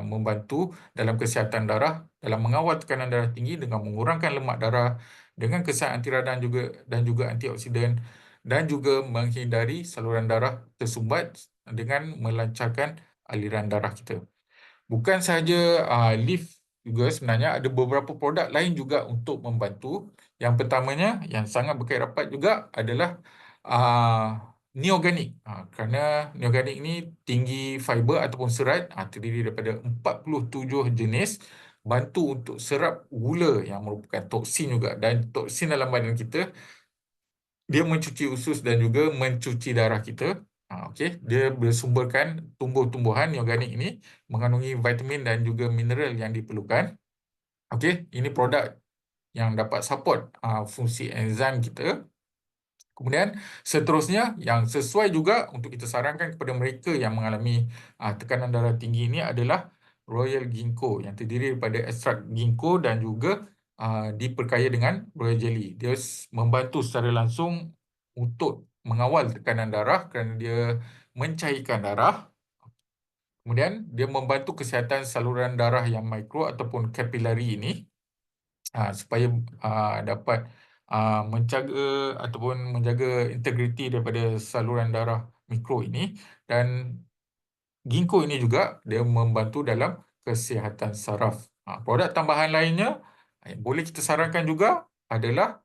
membantu dalam kesihatan darah, dalam mengawal tekanan darah tinggi dengan mengurangkan lemak darah, dengan kesan anti radang juga dan juga antioksidan, dan juga menghindari saluran darah tersumbat dengan melancarkan aliran darah kita. Bukan sahaja leaf juga, sebenarnya ada beberapa produk lain juga untuk membantu. Yang pertamanya yang sangat berkait rapat juga adalah neoganik. Kerana neoganik ini tinggi fiber ataupun serat, terdiri daripada 47 jenis, bantu untuk serap gula yang merupakan toksin juga. Dan toksin dalam badan kita, dia mencuci usus dan juga mencuci darah kita. Okey, dia bersumberkan tumbuh-tumbuhan organik ini mengandungi vitamin dan juga mineral yang diperlukan. Okey, ini produk yang dapat support fungsi enzim kita. Kemudian seterusnya yang sesuai juga untuk kita sarankan kepada mereka yang mengalami tekanan darah tinggi ini adalah Royal Ginkgo yang terdiri daripada ekstrak ginkgo dan juga diperkaya dengan royal jelly. Dia membantu secara langsung untuk mengawal tekanan darah kerana dia mencairkan darah. Kemudian dia membantu kesihatan saluran darah yang mikro ataupun kapilari ini supaya dapat menjaga ataupun menjaga integriti daripada saluran darah mikro ini. Dan ginkgo ini juga dia membantu dalam kesihatan saraf. Produk tambahan lainnya yang boleh kita sarankan juga adalah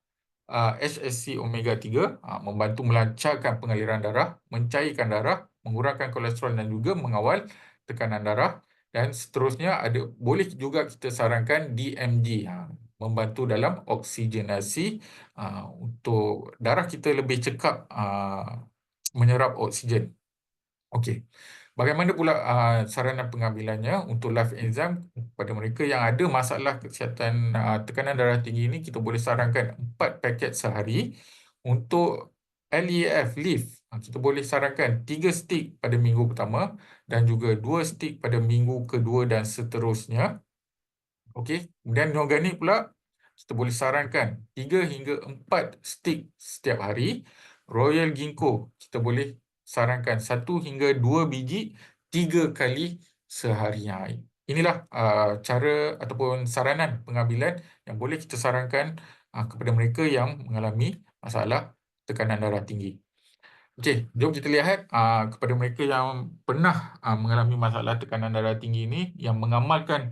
HSC omega 3, membantu melancarkan pengaliran darah, mencairkan darah, mengurangkan kolesterol dan juga mengawal tekanan darah. Dan seterusnya boleh juga kita sarankan DMG, membantu dalam oksigenasi untuk darah kita lebih cekap menyerap oksigen. Okey. Bagaimana pula saranan pengambilannya untuk Life Enzyme kepada mereka yang ada masalah kesihatan tekanan darah tinggi ini, kita boleh sarankan 4 paket sehari. Untuk LEF, leaf, kita boleh sarankan 3 stick pada minggu pertama dan juga 2 stick pada minggu kedua dan seterusnya. Okey, kemudian organik pula kita boleh sarankan 3 hingga 4 stick setiap hari. Royal Ginkgo kita boleh sarankan 1 hingga 2 biji 3 kali sehari. Inilah cara ataupun saranan pengambilan yang boleh kita sarankan kepada mereka yang mengalami masalah tekanan darah tinggi. Okey, jom kita lihat kepada mereka yang pernah mengalami masalah tekanan darah tinggi ini, yang mengamalkan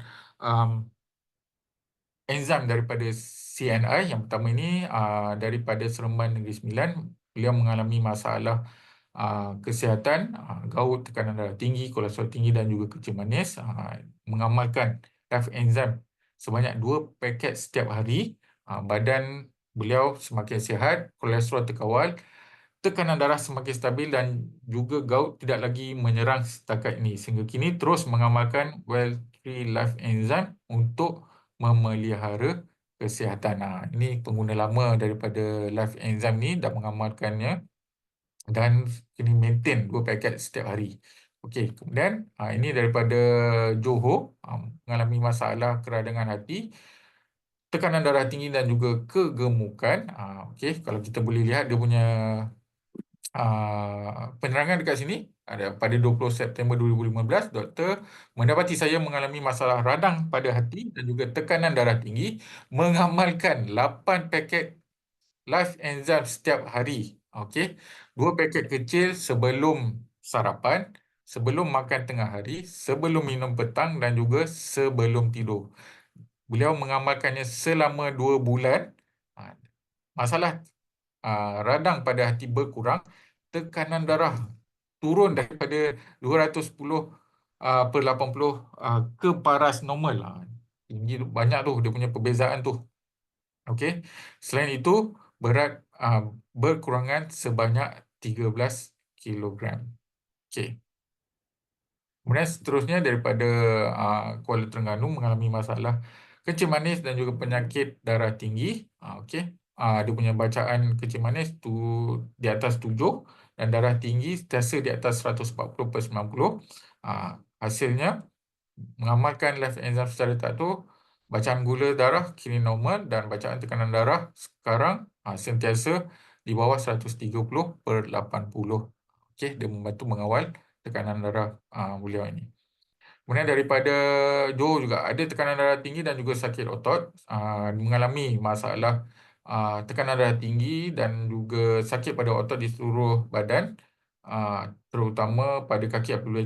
enzim daripada CNI. Yang pertama ini daripada Seremban Negeri Sembilan, beliau mengalami masalah kesihatan, gout, tekanan darah tinggi, kolesterol tinggi dan juga kecil manis. Mengamalkan Life Enzyme sebanyak 2 paket setiap hari, badan beliau semakin sihat, kolesterol terkawal, tekanan darah semakin stabil dan juga gout tidak lagi menyerang setakat ini. Sehingga kini terus mengamalkan Well3 Life Enzyme untuk memelihara kesihatan. Ini pengguna lama daripada Life Enzyme ni dah mengamalkannya dan kini maintain 2 paket setiap hari. Okey, kemudian ini daripada Johor, mengalami masalah keradangan hati, tekanan darah tinggi dan juga kegemukan. Okey, kalau kita boleh lihat dia punya penerangan dekat sini, ada pada 20 September 2015, doktor mendapati saya mengalami masalah radang pada hati dan juga tekanan darah tinggi, mengamalkan 8 paket Life Enzyme setiap hari. Okey, 2 paket kecil sebelum sarapan, sebelum makan tengah hari, sebelum minum petang dan juga sebelum tidur. Beliau mengamalkannya selama 2 bulan. Masalah radang pada hati berkurang, tekanan darah turun daripada 210 per 80 ke paras normal. Tinggi tu, banyak tu dia punya perbezaan tu. Okey. Selain itu, berat berkurangan sebanyak 13 kilogram. Okey. Kemudian seterusnya daripada Kuala Terengganu mengalami masalah kencing manis dan juga penyakit darah tinggi. Okey. Dia punya bacaan kencing manis tu di atas 7 dan darah tinggi sentiasa di atas 140 per 90. Hasilnya mengamalkan life enzyme secara teratur, bacaan gula darah kini normal dan bacaan tekanan darah sekarang sentiasa di bawah 130 per 80. Okey, dia membantu mengawal tekanan darah beliau ini. Kemudian daripada Joe juga ada tekanan darah tinggi dan juga sakit otot, mengalami masalah tekanan darah tinggi dan juga sakit pada otot di seluruh badan, terutama pada kaki apabila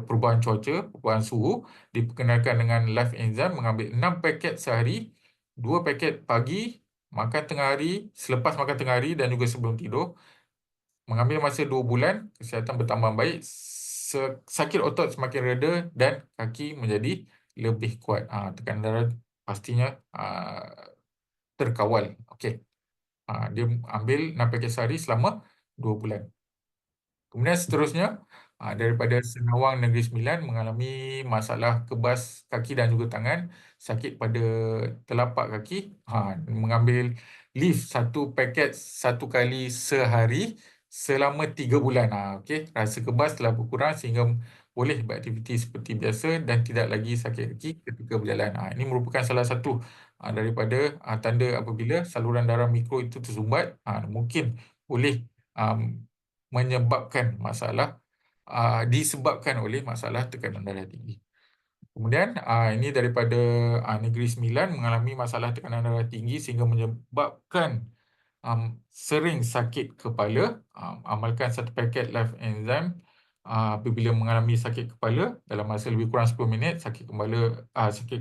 perubahan cuaca, perubahan suhu. Diperkenalkan dengan Life Enzyme mengambil 6 paket sehari, 2 paket pagi, makan tengah hari, selepas makan tengah hari dan juga sebelum tidur. Mengambil masa 2 bulan, kesihatan bertambah baik, sakit otot semakin reda dan kaki menjadi lebih kuat. Tekanan darah pastinya terkawal. Okey. Dia ambil 6 paket sehari selama 2 bulan. Kemudian seterusnya, daripada Senawang Negeri Sembilan mengalami masalah kebas kaki dan juga tangan, sakit pada telapak kaki, mengambil lift 1 paket 1 kali sehari selama 3 bulan. Okey, rasa kebas telah berkurang sehingga boleh beraktiviti seperti biasa dan tidak lagi sakit kaki ketika berjalan. Ini merupakan salah satu daripada tanda apabila saluran darah mikro itu tersumbat, mungkin boleh menyebabkan masalah disebabkan oleh masalah tekanan darah tinggi. Kemudian ini daripada Negeri Sembilan mengalami masalah tekanan darah tinggi sehingga menyebabkan sering sakit kepala. Amalkan 1 paket Life Enzyme apabila mengalami sakit kepala dalam masa lebih kurang 10 minit, sakit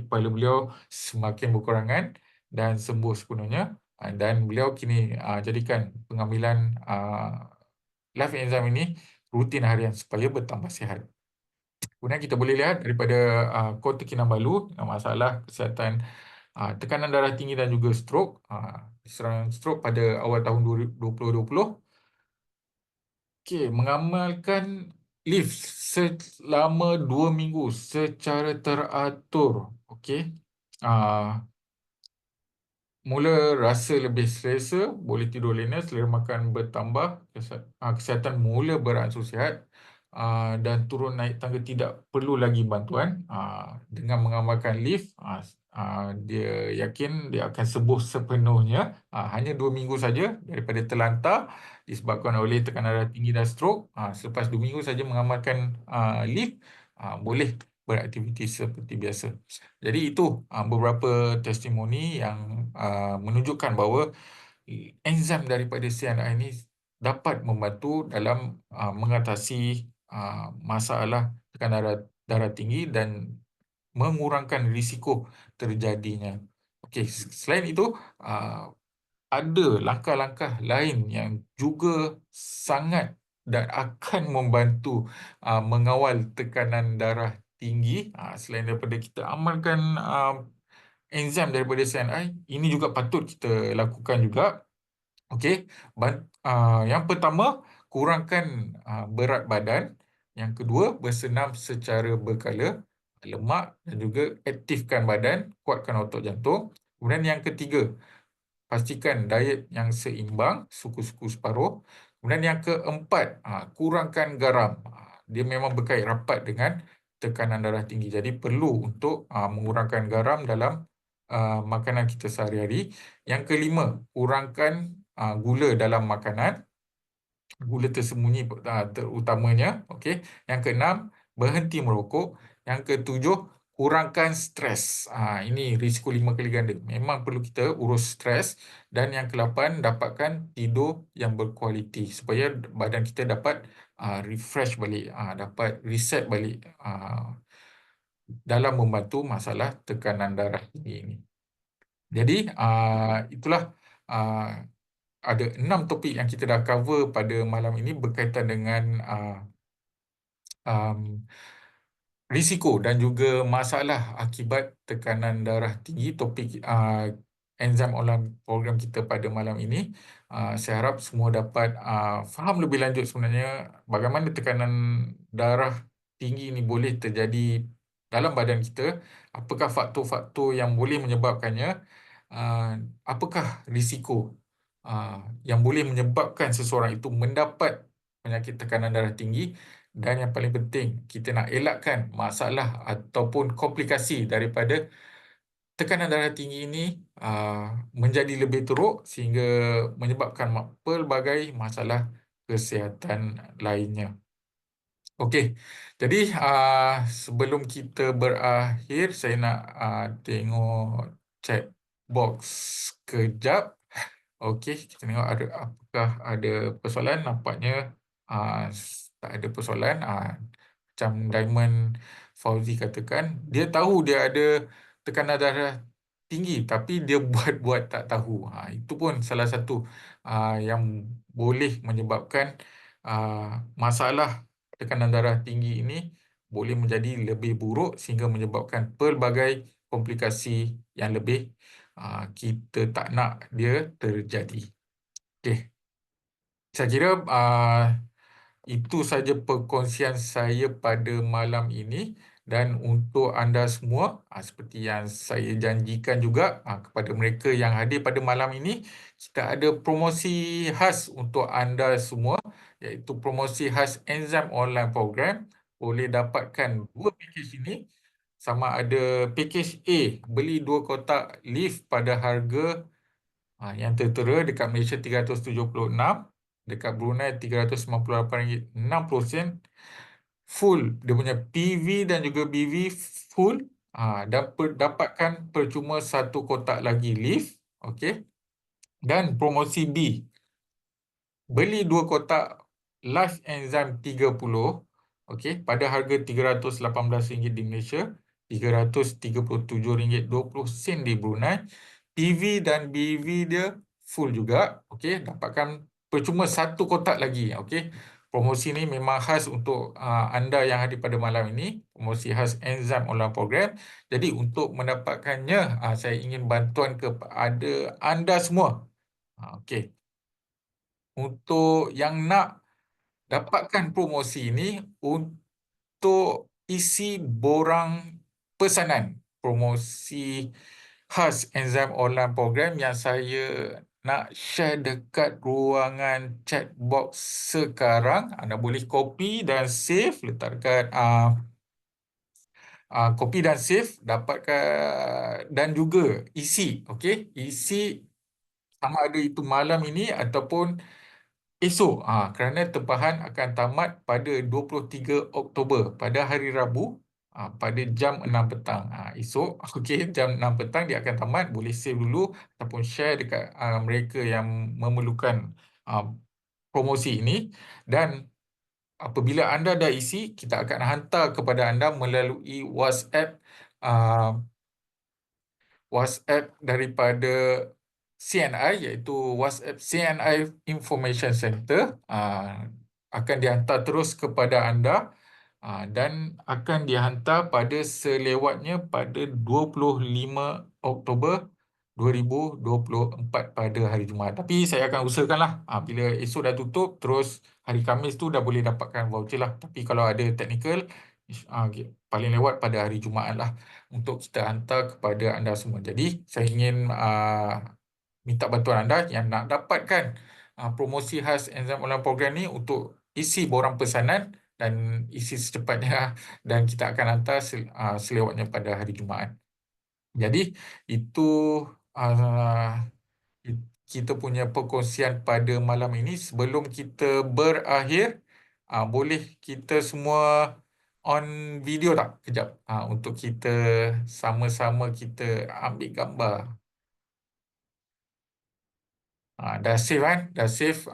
kepala beliau semakin berkurangan dan sembuh sepenuhnya. Dan beliau kini jadikan pengambilan Life Enzyme ini rutin harian supaya bertambah sihat. Kemudian kita boleh lihat daripada Kota Kinabalu, masalah kesihatan tekanan darah tinggi dan juga strok, serangan strok pada awal tahun 2020. Okey, mengamalkan lift selama 2 minggu secara teratur. Okey. Mula rasa lebih selesa, boleh tidur lena, selera makan bertambah, kesihatan mula beransur sihat, dan turun naik tangga tidak perlu lagi bantuan. Dengan mengamalkan lift, dia yakin dia akan sembuh sepenuhnya. Hanya 2 minggu saja daripada terlantar disebabkan oleh tekanan darah tinggi dan strok. Selepas 2 minggu saja mengamalkan lift, boleh beraktiviti seperti biasa. Jadi itu beberapa testimoni yang menunjukkan bahawa enzim daripada CNI ini dapat membantu dalam mengatasi masalah tekanan darah tinggi dan mengurangkan risiko terjadinya. Okey, selain itu ada langkah-langkah lain yang juga sangat dan akan membantu mengawal tekanan darah tinggi. Selain daripada kita amalkan enzim daripada CNI, ini juga patut kita lakukan juga. Okey, yang pertama, kurangkan berat badan. Yang kedua, bersenam secara berkala, lemak dan juga aktifkan badan, kuatkan otot jantung. Kemudian yang ketiga, pastikan diet yang seimbang, suku-suku separuh. Kemudian yang keempat, kurangkan garam. Dia memang berkait rapat dengan tekanan darah tinggi. Jadi perlu untuk mengurangkan garam dalam makanan kita sehari-hari. Yang kelima, kurangkan gula dalam makanan. Gula tersembunyi terutamanya. Okey. Yang keenam, berhenti merokok. Yang ketujuh, kurangkan stres. Ini risiko 5 kali ganda. Memang perlu kita urus stres. Dan yang ke-8, dapatkan tidur yang berkualiti supaya badan kita dapat refresh balik, dapat reset balik dalam membantu masalah tekanan darah tinggi ini. Jadi itulah ada 6 topik yang kita dah cover pada malam ini berkaitan dengan risiko dan juga masalah akibat tekanan darah tinggi, topik enzim online program kita pada malam ini. Saya harap semua dapat faham lebih lanjut sebenarnya bagaimana tekanan darah tinggi ini boleh terjadi dalam badan kita, apakah faktor-faktor yang boleh menyebabkannya, uh, apakah risiko yang boleh menyebabkan seseorang itu mendapat penyakit tekanan darah tinggi, dan yang paling penting, kita nak elakkan masalah ataupun komplikasi daripada tekanan darah tinggi ini menjadi lebih teruk sehingga menyebabkan pelbagai masalah kesihatan lainnya. Okey, jadi sebelum kita berakhir, saya nak tengok chat box kejap. Okey, kita tengok apakah ada persoalan. Nampaknya tak ada persoalan. Macam Diamond Fauzi katakan, dia tahu dia ada tekanan darah tinggi tapi dia buat-buat tak tahu. Itu pun salah satu yang boleh menyebabkan masalah tekanan darah tinggi ini boleh menjadi lebih buruk sehingga menyebabkan pelbagai komplikasi yang lebih kita tak nak dia terjadi. Okey, saya kira itu saja perkongsian saya pada malam ini, dan untuk anda semua, seperti yang saya janjikan juga kepada mereka yang hadir pada malam ini, kita ada promosi khas untuk anda semua, iaitu promosi khas Enzim Online Program. Boleh dapatkan dua pakej ini, sama ada pakej A, beli 2 kotak lift pada harga yang tertera dekat Malaysia RM376, dekat Brunei RM398.60, full dia punya PV dan juga BV full, dan dapatkan percuma 1 kotak lagi lift. Okey, dan promosi B, beli 2 kotak Life Enzyme 30, okey, pada harga RM318 di Malaysia, RM337.20 di Brunei. PV dan BV dia full juga, okey, dapatkan percuma 1 kotak lagi. Okey, promosi ni memang khas untuk anda yang hadir pada malam ini, promosi khas Enzim Online Program. Jadi untuk mendapatkannya, saya ingin bantuan kepada anda semua. Okey, untuk yang nak dapatkan promosi ini, untuk isi borang pesanan promosi khas Enzim Online Program yang saya nak share dekat ruangan chat box sekarang, anda boleh copy dan save, letak dekat copy dan save, dapatkan dan juga isi. Okey, isi sama ada itu malam ini ataupun esok, kerana tempahan akan tamat pada 23 Oktober, pada hari Rabu, pada jam 6 petang. Esok, okey, jam 6 petang dia akan tamat. Boleh save dulu ataupun share dekat mereka yang memerlukan promosi ini. Dan apabila anda dah isi, kita akan hantar kepada anda melalui WhatsApp daripada CNI, iaitu WhatsApp CNI Information Center, akan dihantar terus kepada anda, dan akan dihantar pada selewatnya pada 25 Oktober 2024 pada hari Jumaat. Tapi saya akan usahakanlah bila esok dah tutup, terus hari Khamis tu dah boleh dapatkan voucher lah. Tapi kalau ada technical, paling lewat pada hari Jumaat lah untuk kita hantar kepada anda semua. Jadi saya ingin minta bantuan anda yang nak dapatkan promosi khas Enzim Online Program ni untuk isi borang pesanan dan isi secepatnya dan kita akan hantar selewatnya pada hari Jumaat. Jadi itu kita punya perkongsian pada malam ini. Sebelum kita berakhir, boleh kita semua on video tak kejap, untuk kita sama-sama kita ambil gambar. Dah save kan? Dah save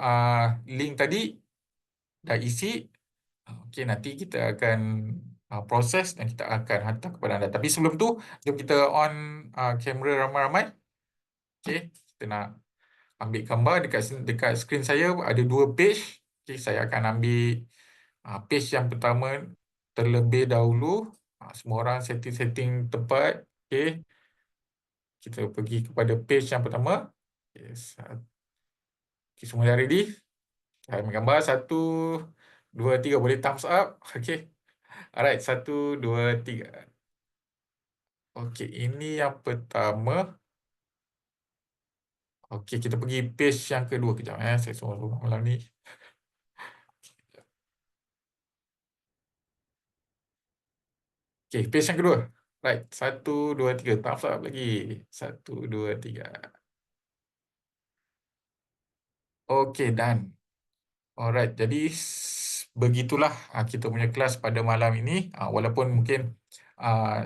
link tadi, dah isi. Okey, nanti kita akan proses dan kita akan hantar kepada anda. Tapi sebelum tu, jom kita on kamera ramai-ramai. Okey, kita nak ambil gambar. Dekat skrin saya ada 2 page. Okey, saya akan ambil page yang pertama terlebih dahulu. Semua orang setting tempat. Okey. Kita pergi kepada page yang pertama. Yes. Okay, semua dah ready? Saya ambil gambar. 1, 2, 3. Boleh thumbs up. Okey. Alright. 1, 2, 3. Okey, ini yang pertama. Okey, kita pergi page yang kedua. Kejap saya semua malam ni. Okey, page yang kedua. Right. 1, 2, 3. Thumbs up lagi. 1, 2, 3. Okey, done. Alright, jadi begitulah kita punya kelas pada malam ini. Walaupun mungkin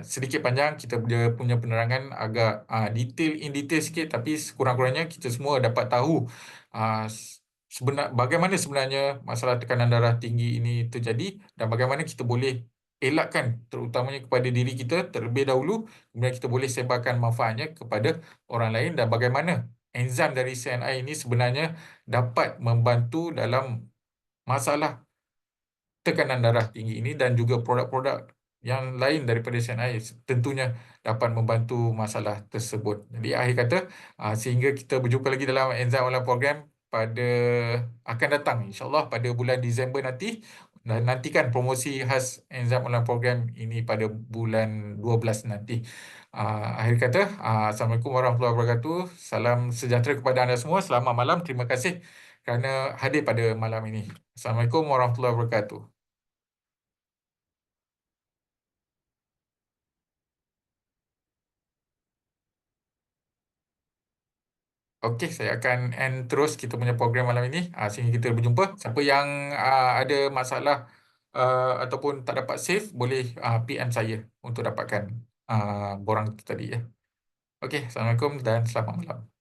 sedikit panjang, kita punya penerangan agak in detail sikit, tapi sekurang-kurangnya kita semua dapat tahu bagaimana sebenarnya masalah tekanan darah tinggi ini terjadi dan bagaimana kita boleh elakkan, terutamanya kepada diri kita terlebih dahulu, kemudian kita boleh sebarkan manfaatnya kepada orang lain, dan bagaimana enzim dari CNI ini sebenarnya dapat membantu dalam masalah tekanan darah tinggi ini, dan juga produk-produk yang lain daripada CNI tentunya dapat membantu masalah tersebut. Jadi akhir kata, sehingga kita berjumpa lagi dalam Enzim Online Program pada akan datang, insyaAllah pada bulan Disember nanti, dan nantikan promosi khas Enzim Online Program ini pada bulan 12 nanti. Akhir kata, Assalamualaikum warahmatullahi wabarakatuh. Salam sejahtera kepada anda semua. Selamat malam. Terima kasih kerana hadir pada malam ini. Assalamualaikum warahmatullahi wabarakatuh. Okey, saya akan end terus kita punya program malam ini sehingga kita berjumpa. Siapa yang ada masalah ataupun tak dapat save, boleh PM saya untuk dapatkan borang tadi ya. Okey, Assalamualaikum dan selamat malam.